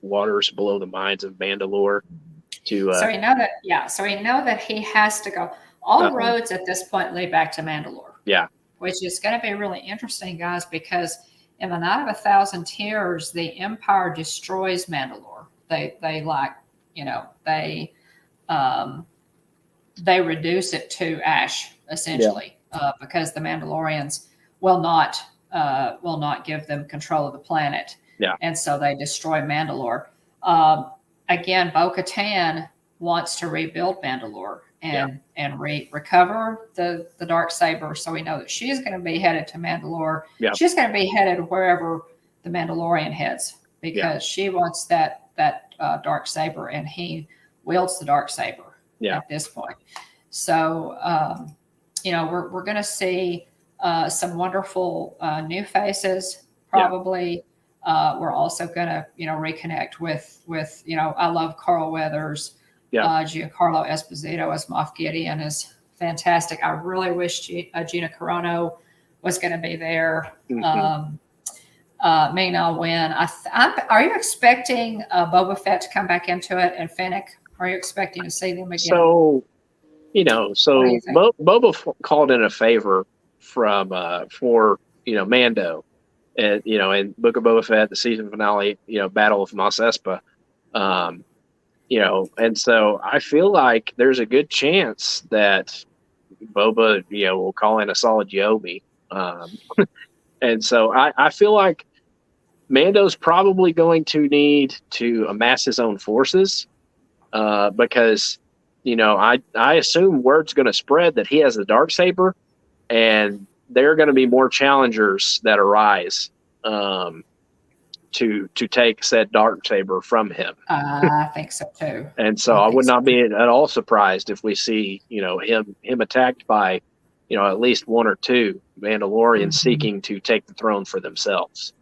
waters below the mines of Mandalore. So we know that he has to go. All roads at this point lead back to Mandalore. Yeah. Which is going to be really interesting, guys, because in the Night of 1,000 Tears, the Empire destroys Mandalore. They reduce it to ash, essentially, because the Mandalorians will not give them control of the planet. Yeah. And so they destroy Mandalore. Again, Bo-Katan wants to rebuild Mandalore. and recover the dark saber. So we know that she's going to be headed to Mandalore. Yeah. She's going to be headed wherever the Mandalorian heads, because she wants that dark saber, and he wields the dark saber at this point. So we're going to see some wonderful new faces probably. We're also going to reconnect with I love Carl Weathers. Giancarlo Esposito as Moff Gideon is fantastic. I really wish Gina Carano was going to be there. Ming-Na Wen. Are you expecting Boba Fett to come back into it, and Fennec? Are you expecting to see them again? So, Boba called in a favor from for Mando, and in Book of Boba Fett, the season finale, Battle of Mos Espa, and so I feel like there's a good chance that Boba, will call in a solid Yobi, and so I feel like Mando's probably going to need to amass his own forces, because I assume word's going to spread that he has the Darksaber, and there are going to be more challengers that arise to take said Darksaber from him. I think so too. And so I would not be at all surprised if we see him attacked by at least one or two Mandalorians seeking to take the throne for themselves.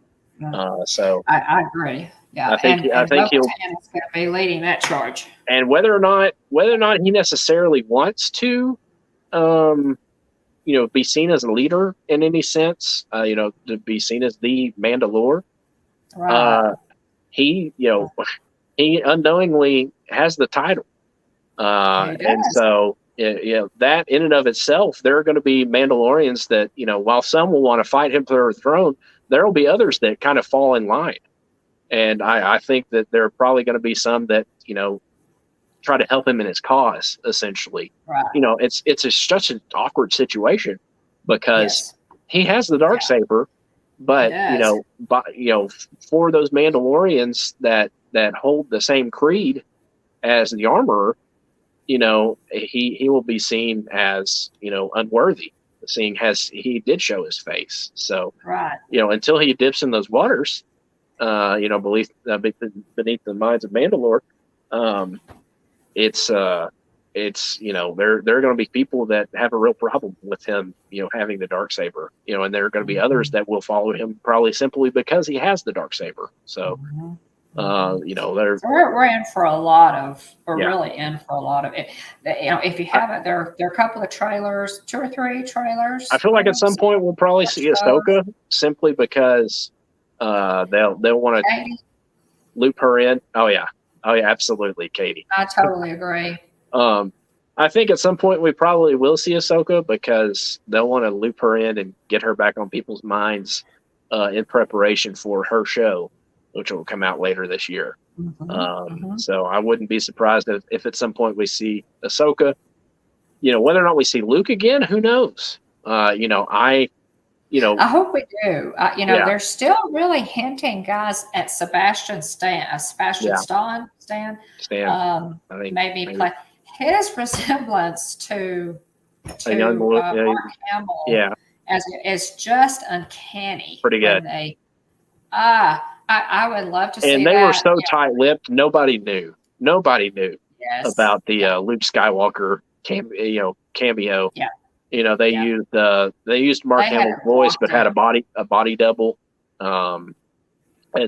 So I agree. Yeah, I think he'll going to be leading that charge. And whether or not he necessarily wants to, be seen as a leader in any sense, to be seen as the Mandalore, right. He unknowingly has the title, and so that in and of itself, there are going to be Mandalorians that while some will want to fight him for the throne, there will be others that kind of fall in line. And I think that there are probably going to be some that, try to help him in his cause, essentially. Right. It's such an awkward situation because he has the Darksaber, but, for those Mandalorians that hold the same creed as the Armorer, he will be seen as, unworthy, seeing as he did show his face. So, until he dips in those waters, beneath the mines of Mandalore, there are going to be people that have a real problem with him, having the Darksaber, and there are going to be others that will follow him probably simply because he has the Darksaber. So, we're in for a lot of, really in for a lot of it. If you haven't, there are a couple of trailers, 2 or 3 trailers. I feel like at some point we'll probably see Ahsoka simply because they'll want to loop her in. Oh yeah, absolutely, Katie. I totally agree. I think at some point we probably will see Ahsoka because they'll want to loop her in and get her back on people's minds in preparation for her show, which will come out later this year. So I wouldn't be surprised if at some point we see Ahsoka. Whether or not we see Luke again, who knows? I hope we do. They're still really hinting, guys, at Sebastian Stan. I think maybe play his resemblance to Mark Hamill. Yeah, is just uncanny. Pretty good. I would love to see that. And they were so tight-lipped, nobody knew about the Luke Skywalker cameo. Yeah. They used Mark Hamill's voice, but had a body double, and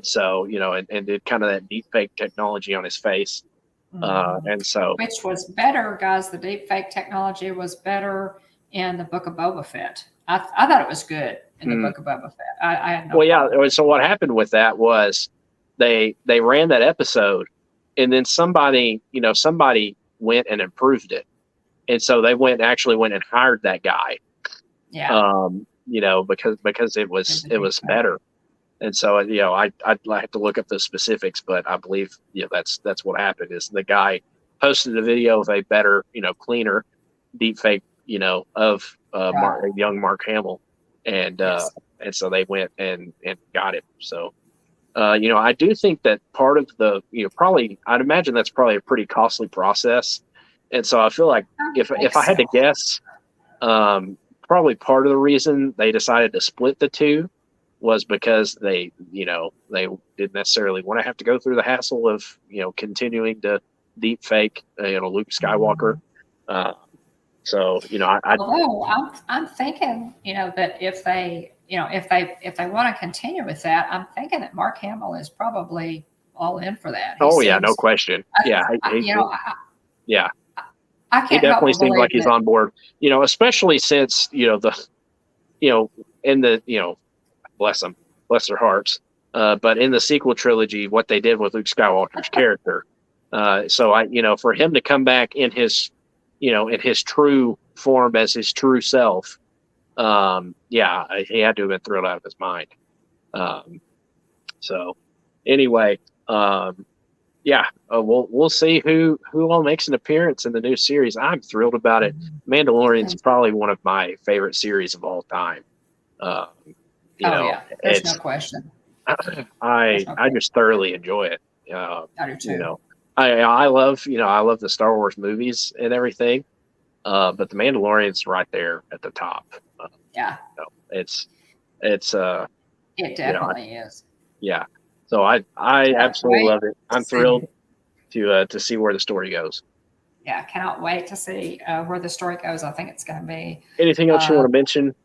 so and did kind of that deep fake technology on his face, and so which was better, guys. The deep fake technology was better in the Book of Boba Fett. I thought it was good in the Book of Boba Fett. I had no problem. So what happened with that was they ran that episode, and then somebody went and improved it. And so they went and hired that guy. Yeah. Because it was better. And so I'd have to look up the specifics, but I believe that's what happened is the guy posted a video of a better, cleaner deep fake, of young Mark Hamill. And so they went and got it. So I do think that part of the I'd imagine that's probably a pretty costly process. And so I feel like if I had to guess, probably part of the reason they decided to split the two was because they didn't necessarily want to have to go through the hassle of continuing to deep fake Luke Skywalker. So I'm thinking that if they want to continue with that, I'm thinking that Mark Hamill is probably all in for that. No question. Yeah, yeah. I can't he definitely help but seems like he's that. on board. Especially since in the bless their hearts. But in the sequel trilogy, what they did with Luke Skywalker's character. So for him to come back in his true form as his true self, he had to have been thrilled out of his mind. So anyway, we'll see who all makes an appearance in the new series. I'm thrilled about it. Mandalorian's probably one of my favorite series of all time. There's no question. I just thoroughly enjoy it. I do too. I love the Star Wars movies and everything, but the Mandalorian's right there at the top. It definitely is. Yeah, so I absolutely love it. I'm thrilled to see where the story goes. Yeah, cannot wait to see where the story goes. I think it's going to be. Anything else you want to mention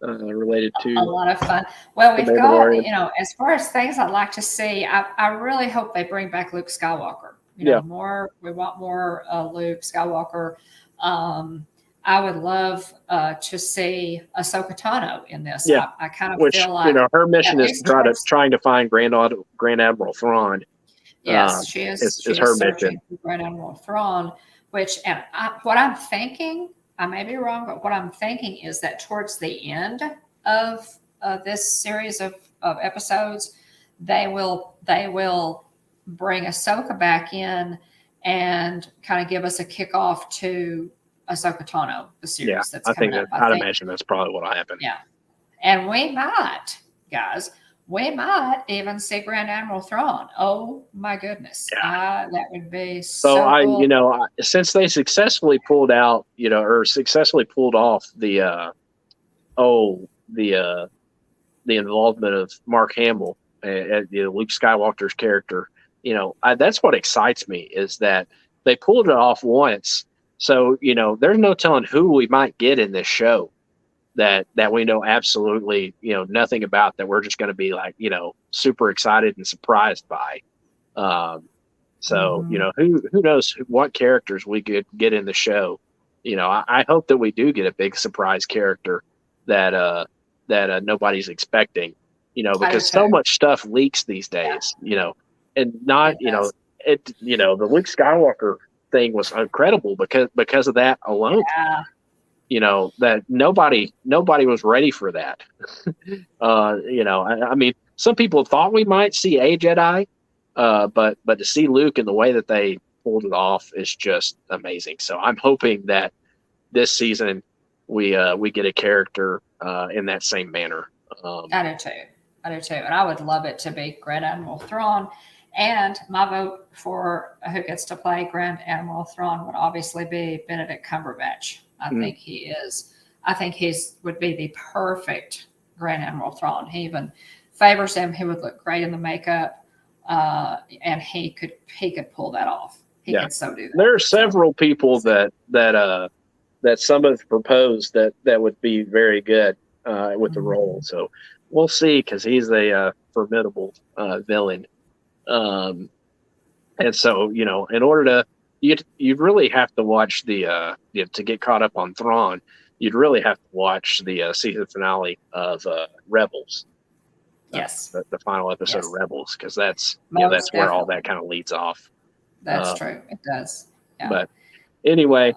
related to a lot of fun? Well, we've got as far as things I'd like to see. I really hope they bring back Luke Skywalker. More. We want more Luke Skywalker. I would love to see Ahsoka Tano in this. Yeah, I kind of feel like her mission is trying to find Grand Admiral Thrawn. Yes, she is. Is her mission. Grand Admiral Thrawn, what I'm thinking, I may be wrong, but what I'm thinking is that towards the end of this series of episodes, they will bring Ahsoka back in and kind of give us a kickoff to Ahsoka Tano, the series that's coming up. I'd imagine that's probably what'll happen. Yeah, and we might even see Grand Admiral Thrawn. Oh my goodness, that would be so cool. Since they successfully pulled out, successfully pulled off the involvement of Mark Hamill and Luke Skywalker's character. That's what excites me, is that they pulled it off once. So, there's no telling who we might get in this show that we know absolutely, nothing about, that we're just going to be like, super excited and surprised by. Who knows what characters we could get in the show. I hope that we do get a big surprise character that nobody's expecting, because so much stuff leaks these days, and not, the Luke Skywalker thing was incredible because of that alone. That nobody was ready for that. I mean, some people thought we might see a Jedi, but to see Luke in the way that they pulled it off is just amazing. So I'm hoping that this season we get a character in that same manner. I do too, and I would love it to be Grand Admiral Thrawn. And my vote for who gets to play Grand Admiral Thrawn would obviously be Benedict Cumberbatch. I think he is. I think would be the perfect Grand Admiral Thrawn. He even favors him. He would look great in the makeup, and he could pull that off. He could so do that. There are several people that some have proposed that would be very good with the role. So we'll see, because he's a formidable villain. And so, in order to, you'd really have to watch to get caught up on Thrawn, you'd really have to watch the season finale of Rebels. Yes. The final episode of Rebels, because that's where all that kind of leads off. That's true. It does. Yeah. But anyway,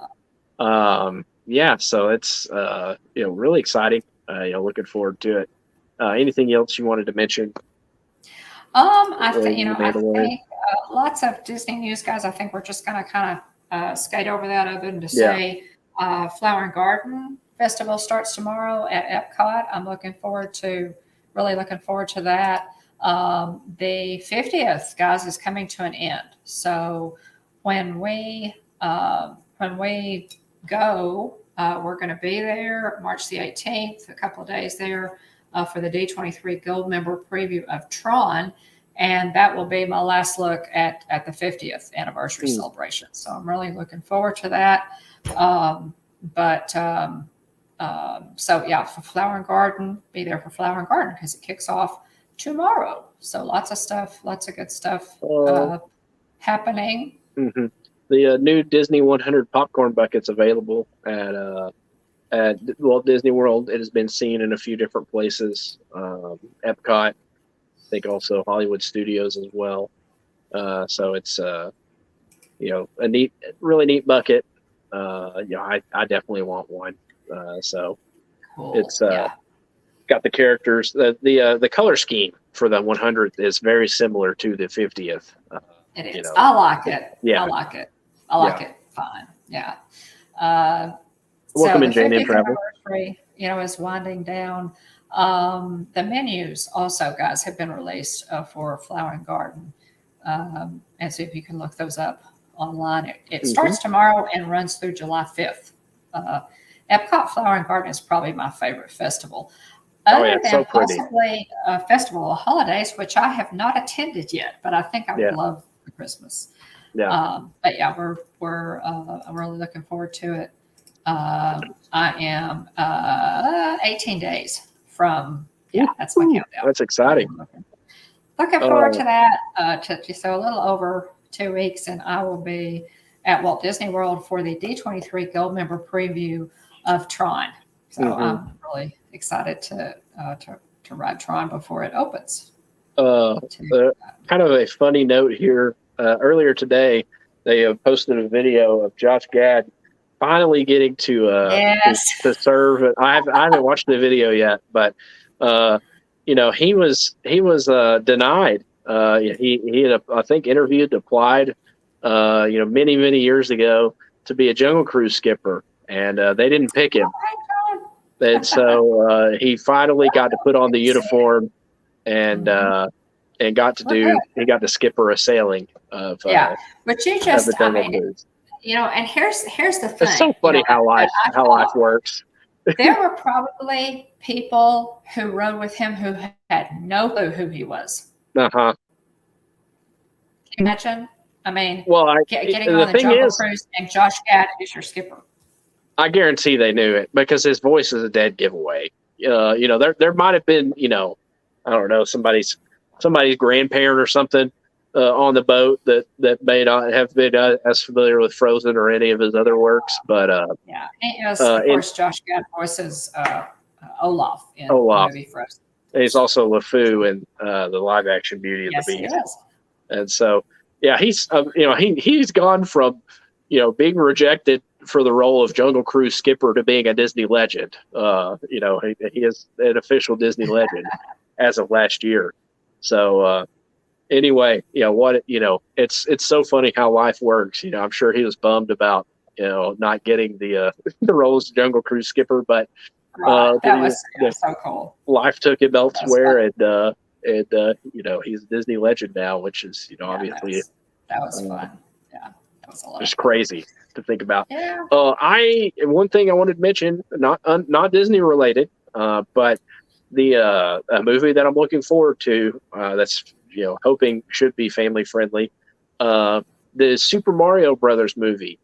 so it's, really exciting. Looking forward to it. Anything else you wanted to mention? I think lots of Disney news, guys. I think we're just going to kind of skate over that, other than to say Flower and Garden Festival starts tomorrow at Epcot. I'm really looking forward to that. The 50th, guys, is coming to an end. So when we go. We're going to be there March the 18th, a couple of days there for the D23 Gold Member preview of Tron. And that will be my last look at the 50th anniversary celebration. So I'm really looking forward to that. So yeah, for Flower and Garden, be there for Flower and Garden because it kicks off tomorrow. So lots of stuff, lots of good stuff happening. Mm-hmm. The new Disney 100 popcorn buckets available at Walt Disney World. It has been seen in a few different places. Epcot, I think also Hollywood Studios as well. So it's a really neat bucket. I definitely want one. So cool. It's got the characters. The color scheme for the 100th is very similar to the 50th. It is. I like it. Yeah. I like it. I like it. Fine. Yeah. Welcome in, the Jane, 50th and travel. anniversary, is winding down. The menus also, guys, have been released for Flower and Garden. And so if you can look those up online. It starts tomorrow and runs through July 5th. Epcot Flower and Garden is probably my favorite festival. Other than possibly a Festival of Holidays, which I have not attended yet, but I think I would love for Christmas. Yeah. But yeah, I'm really looking forward to it. I am 18 days from, that's my countdown. That's exciting. Looking forward to that. So a little over 2 weeks, and I will be at Walt Disney World for the D23 Gold Member preview of Tron. So I'm really excited to ride Tron before it opens. Kind of a funny note here. Earlier today, they posted a video of Josh Gad finally getting to serve. I haven't watched the video yet, but he was denied. He had I think applied many years ago to be a Jungle Cruise skipper, and they didn't pick him. And so he finally got to put on the uniform and got to skipper a sailing of but you just Cruise. And here's the thing. It's so funny how life works. There were probably people who rode with him who had no clue who he was. Uh-huh. Imagine. I mean, getting the on the Jungle Cruise and Josh Gad is your skipper. I guarantee they knew it because his voice is a dead giveaway. There might have been, I don't know, somebody's grandparent or something on the boat that may not have been as familiar with Frozen or any of his other works. But of course, Josh Gad voices Olaf in the movie Frozen. And he's also LeFou in the live action Beauty and the Beast. He is. And so, he's he's gone from being rejected for the role of Jungle Cruise skipper to being a Disney legend. He is an official Disney legend as of last year. So anyway, it's so funny how life works. I'm sure he was bummed about not getting the role as Jungle Cruise skipper, but that was so cool. Life took him elsewhere, and he's a Disney legend now, which is obviously that was fun. Yeah, that was a lot. Just crazy to think about. Yeah. One thing I wanted to mention, not Disney related, but the movie that I'm looking forward to, that's hoping should be family friendly. The Super Mario Brothers movie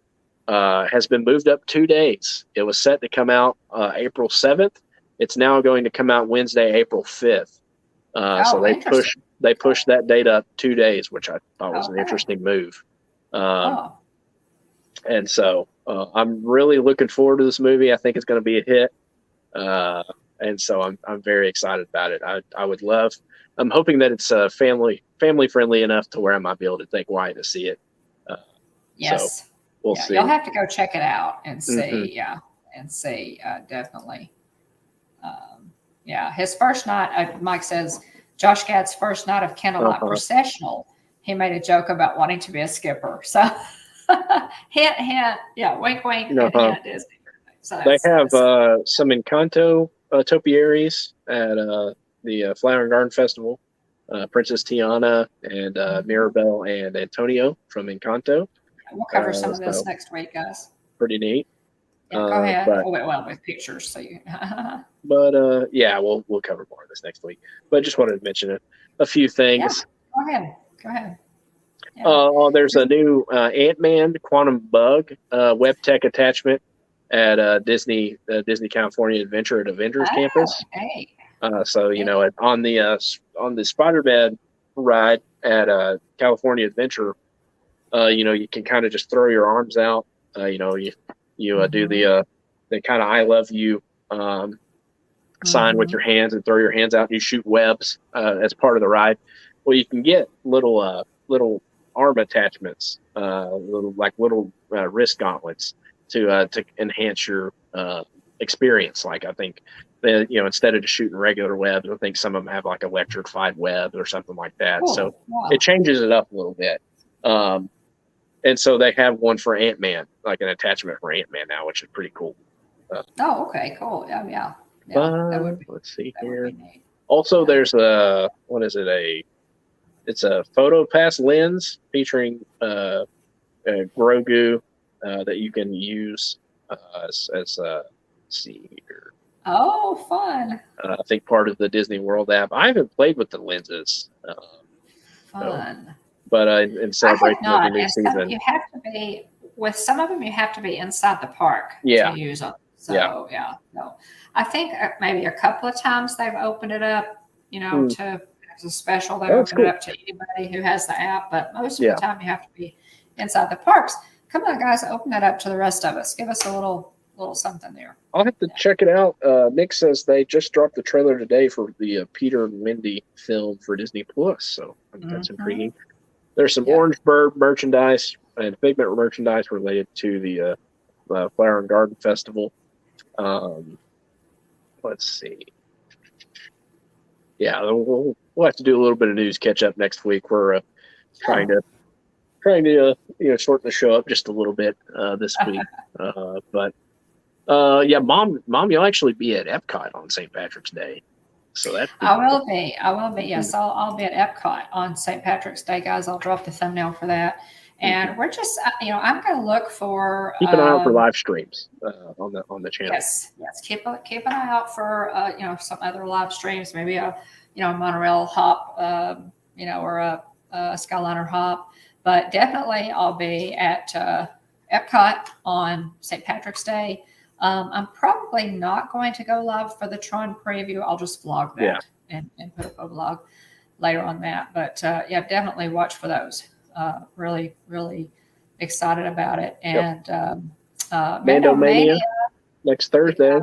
has been moved up 2 days. It was set to come out April 7th. It's now going to come out Wednesday, April 5th. So they pushed that date up 2 days, which I thought was an interesting move. And so I'm really looking forward to this movie. I think it's going to be a hit. And so I'm very excited about it. I'm hoping that it's family friendly enough to where I might be able to take Wyatt to see it. Yes. So we'll see. You'll have to go check it out and see. Definitely. His first night, Mike says, Josh Gad's first night of Candlelight Processional, he made a joke about wanting to be a skipper. So hint, wink, wink, hint, Disney. So they have some Encanto topiaries at the Flower and Garden Festival. Princess Tiana and Mirabelle and Antonio from Encanto. We'll cover some of this next week, guys. Pretty neat. Yeah, go ahead. But Well, with pictures, so you. yeah, we'll cover more of this next week. But just wanted to mention a few Yeah, things. go ahead. Go ahead. Yeah. There's a new Ant-Man Quantum Bug web tech attachment at Disney California Adventure at Avengers Campus. Hey. So on the Spider-Man ride at California Adventure, you can kind of just throw your arms out. You do the kind of "I love you" sign with your hands and throw your hands out. And you shoot webs as part of the ride. Well, you can get little arm attachments, little wrist gauntlets to enhance your experience. Like I think instead of just shooting regular webs, I think some of them have like electrified webs or something like that. Cool. So Wow. it changes it up a little bit. And so they have one for Ant-Man, like an attachment for Ant-Man now, which is pretty cool. Okay, cool. Yeah. Let's see here. Also, there's what is it? It's a photo pass lens featuring a Grogu that you can use as let's see here. Oh, fun. I think part of the Disney World app. I haven't played with the lenses. Fun. But in celebration of the new season, you have to be with some of them. You have to be inside the park to use them. So no, I think maybe a couple of times they've opened it up. To as a special, they open it up to anybody who has the app. But most of the time, you have to be inside the parks. Come on, guys, open that up to the rest of us. Give us a little something there. I'll have to check it out. Nick says they just dropped the trailer today for the Peter and Mindy film for Disney Plus. So that's intriguing. There's some Orange Bird merchandise and Figment merchandise related to the Flower and Garden Festival. Let's see. Yeah, we'll have to do a little bit of news catch up next week. We're trying to shorten the show up just a little bit this week. But Mom, you'll actually be at Epcot on St. Patrick's Day. So that I will be. Yes, I'll be at Epcot on St. Patrick's Day, guys. I'll drop the thumbnail for that. And we're just, I'm going to look for. Keep an eye out for live streams on the channel. Yes. Keep an eye out for some other live streams. Maybe a monorail hop, or a Skyliner hop. But definitely, I'll be at Epcot on St. Patrick's Day. I'm probably not going to go live for the Tron preview. I'll just vlog that and put up a vlog later on that. But definitely watch for those. Really, really excited about it. And Mandomania next Thursday,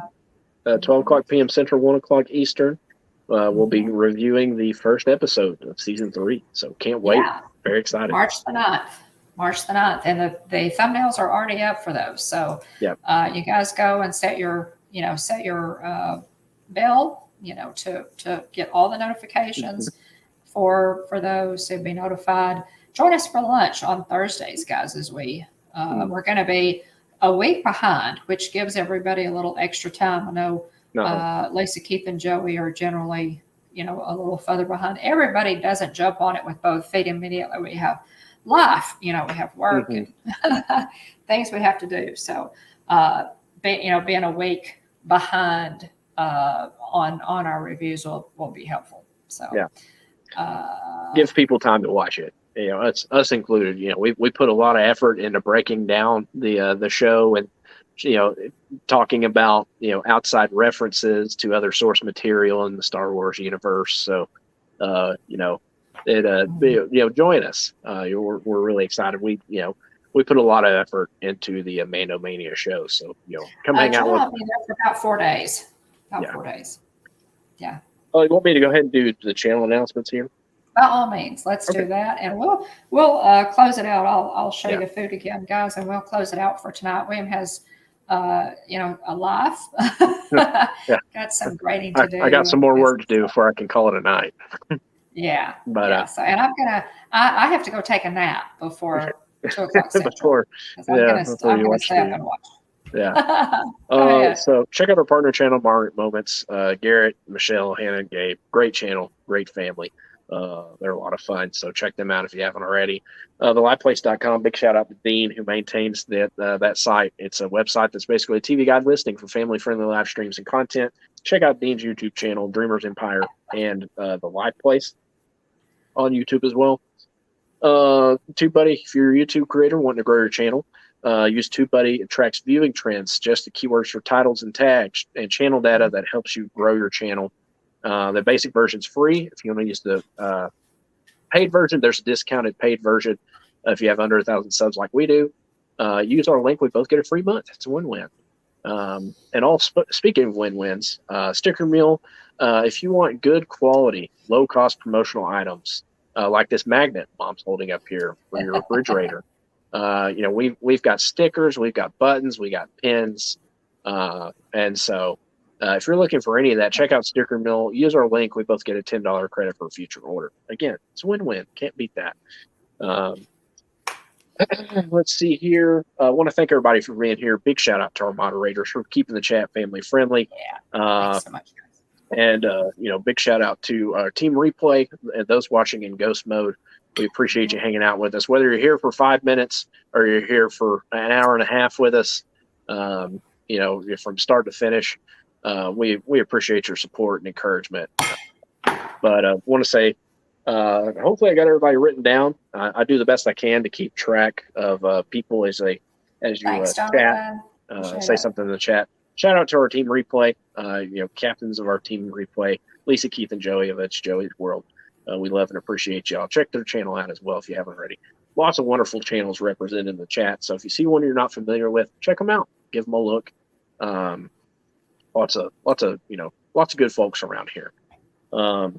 12 o'clock p.m. Central, 1 o'clock Eastern. We'll be reviewing the first episode of season 3. So can't wait. Yeah. Very excited. March the 9th. And the thumbnails are already up for those. So you guys go and set your bell, to get all the notifications for those to be notified. Join us for lunch on Thursdays, guys, as we're going to be a week behind, which gives everybody a little extra time. I know Lisa, Keith, and Joey are generally, a little further behind. Everybody doesn't jump on it with both feet immediately. We have life, we have work and things we have to do. So, being a week behind on our reviews will be helpful. So, give people time to watch it. Us included. We put a lot of effort into breaking down the show and talking about outside references to other source material in the Star Wars universe. So, join us. We're really excited. We put a lot of effort into the Mandomania show. So come hang out with. I'll be there for about 4 days. 4 days. Yeah. Oh, you want me to go ahead and do the channel announcements here? By all means, let's do that, and we'll close it out. I'll show you the food again, guys, and we'll close it out for tonight. William has, a life. Got some grading to do. I got some more work to do before I can call it a night. Yeah, but so, and I have to go take a nap before 2 o'clock Central. I'm gonna stay up and watch. Yeah. So check out our partner channel, Margaret Moments. Garrett, Michelle, Hannah, and Gabe. Great channel, great family. They're a lot of fun, so check them out if you haven't already. TheLivePlace.com, big shout out to Dean, who maintains that site. It's a website that's basically a TV guide listing for family-friendly live streams and content. Check out Dean's YouTube channel, Dreamers Empire, and The Live Place on YouTube as well. TubeBuddy, if you're a YouTube creator wanting to grow your channel, use TubeBuddy. It tracks viewing trends, suggested keywords for titles and tags, and channel data that helps you grow your channel. The basic version's free. If you want to use the paid version, there's a discounted paid version. If you have under 1,000 subs like we do, use our link. We both get a free month. It's a win-win. And speaking of win-wins, Stickermule, if you want good quality, low-cost promotional items, like this magnet Mom's holding up here for your refrigerator, we've got stickers, we've got buttons, we got pins, and so if you're looking for any of that, check out Stickermule. Use our link. We both get a $10 credit for a future order. Again, it's a win-win. Can't beat that. Let's see here. I want to thank everybody for being here. Big shout out to our moderators for keeping the chat family friendly. Yeah, thanks so much, guys. And big shout out to our Team Replay and those watching in ghost mode. We appreciate you hanging out with us. Whether you're here for 5 minutes or you're here for an hour and a half with us, from start to finish, we appreciate your support and encouragement. But I want to say, hopefully I got everybody written down. I do the best I can to keep track of people as you Thanks, chat, say something in the chat. Shout out to our Team Replay, captains of our Team Replay, Lisa, Keith, and Joey of It's Joey's World. We love and appreciate y'all. Check their channel out as well if you haven't already. Lots of wonderful channels represented in the chat. So if you see one you're not familiar with, check them out. Give them a look. Lots of good folks around here. I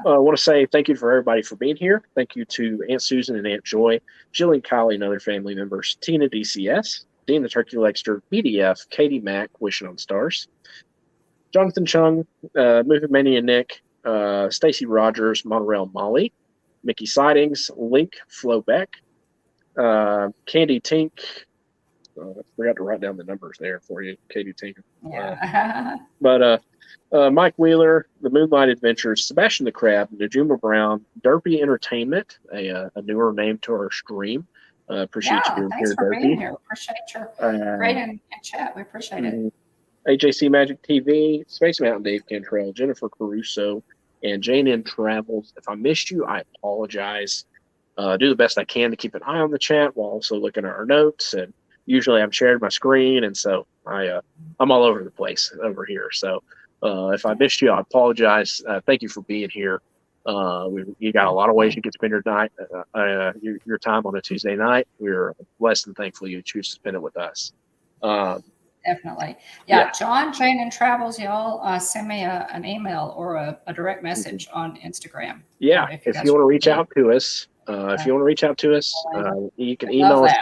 want to say thank you for everybody for being here. Thank you to Aunt Susan and Aunt Joy, Jillian, Kylie, and other family members, Tina DCS, Dean the Turkey Legster, BDF, Katie Mack, Wishing on Stars, Jonathan Chung, Movie Mania Nick, Stacy Rogers, Monorail Molly, Mickey Sightings, Link Flowbeck, Candy Tink. I forgot to write down the numbers there for you, Katie Tink. Yeah. Mike Wheeler, The Moonlight Adventures, Sebastian the Crab, Najuma Brown, Derpy Entertainment, a newer name to our stream. Appreciate you being thanks here, for Derpy. being here. Appreciate your great in chat. We appreciate it. AJC Magic TV, Space Mountain Dave Cantrell, Jennifer Caruso, and Jane N Travels. If I missed you, I apologize. Do the best I can to keep an eye on the chat while also looking at our notes. And usually I'm sharing my screen, and so I'm all over the place over here. So if I missed you, I apologize. Thank you for being here. You got a lot of ways you can spend your night, your time on a Tuesday night. We're blessed and thankful you choose to spend it with us. Definitely. Yeah. John, Jane, and Travels, y'all send me an email or a direct message on Instagram. Yeah. If you want to reach out to us, you can email us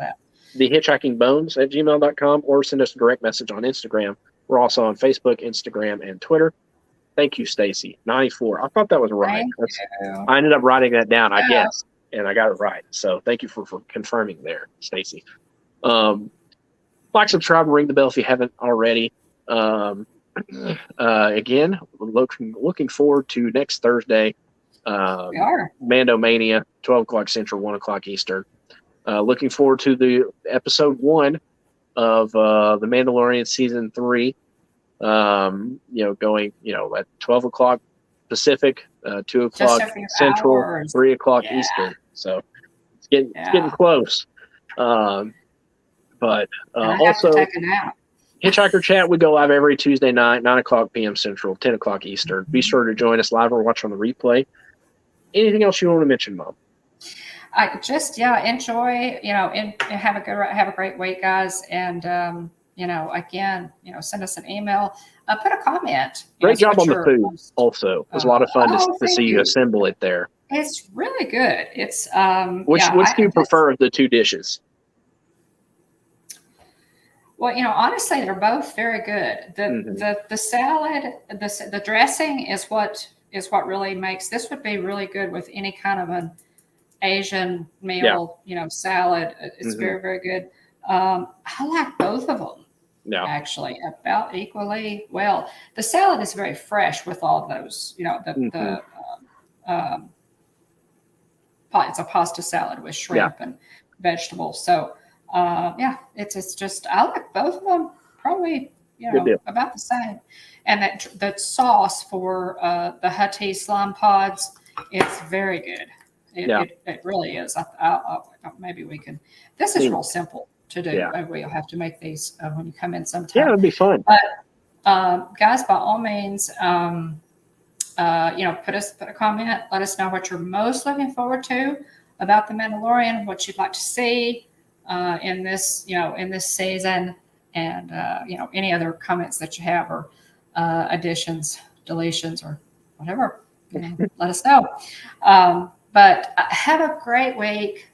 at thehitchhikingbones@gmail.com or send us a direct message on Instagram. We're also on Facebook, Instagram, and Twitter. Thank you, Stacy. 94. I thought that was right. I ended up writing that down, I guess, and I got it right. So thank you for confirming there, Stacy. Like, subscribe, and ring the bell if you haven't already. Again, looking forward to next Thursday. We are. Mando Mania, 12 o'clock Central, 1 o'clock Eastern. Looking forward to the episode 1 of the Mandalorian season 3. Going at 12 o'clock Pacific, 2 o'clock Central, hours. 3 o'clock Eastern. So it's getting close. But also, Hitchhiker Chat, we go live every Tuesday night, 9 o'clock p.m. Central, 10 o'clock Eastern. Be sure to join us live or watch on the replay. Anything else you want to mention, Mom? I just enjoy, and have a great week, guys. And again, send us an email, put a comment. Great job on the food. Also, it was a lot of fun to see you assemble it there. It's really good. It's which do you prefer of the two dishes? Well, honestly, they're both very good. The salad, the dressing is what really makes this would be really good with any kind of an Asian meal, salad. It's very, very good. I like both of them. Yeah, actually, about equally well. The salad is very fresh with all those, It's a pasta salad with shrimp and vegetables. So it's just, I like both of them probably, about the same. And that sauce for the Huttese slime pods, it's very good. It really is. Maybe we can. This is real simple to do. Yeah. We'll have to make these when you come in sometime. Yeah, it'd be fun. But guys, by all means, put a comment. Let us know what you're most looking forward to about the Mandalorian, what you'd like to see in this season, and any other comments that you have, or additions, deletions, or whatever. Let us know. But have a great week.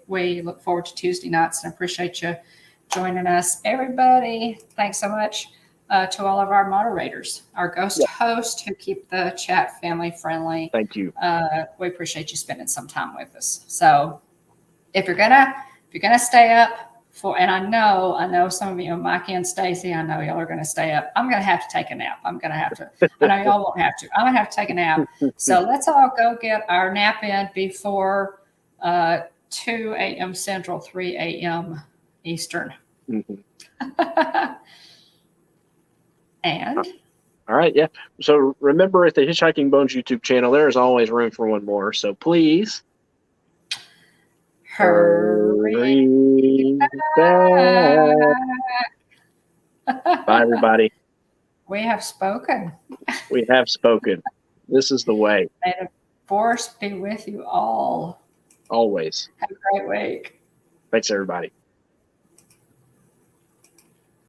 We look forward to Tuesday nights and appreciate you joining us. Everybody, thanks so much to all of our moderators, our ghost hosts who keep the chat family friendly. Thank you. We appreciate you spending some time with us. So if you're gonna stay up for, and I know some of you, Mikey and Stacy, I know y'all are gonna stay up. I'm gonna have to take a nap. I know y'all won't have to. I'm gonna have to take a nap. So let's all go get our nap in before 2 a.m. Central, 3 a.m. Eastern. And all right, yeah. So remember, at the Hitchhiking Bones YouTube channel, there is always room for one more. So please hurry back. Bye, everybody. We have spoken. We have spoken. This is the way. May the force be with you all. Always. Have a great week. Thanks, everybody.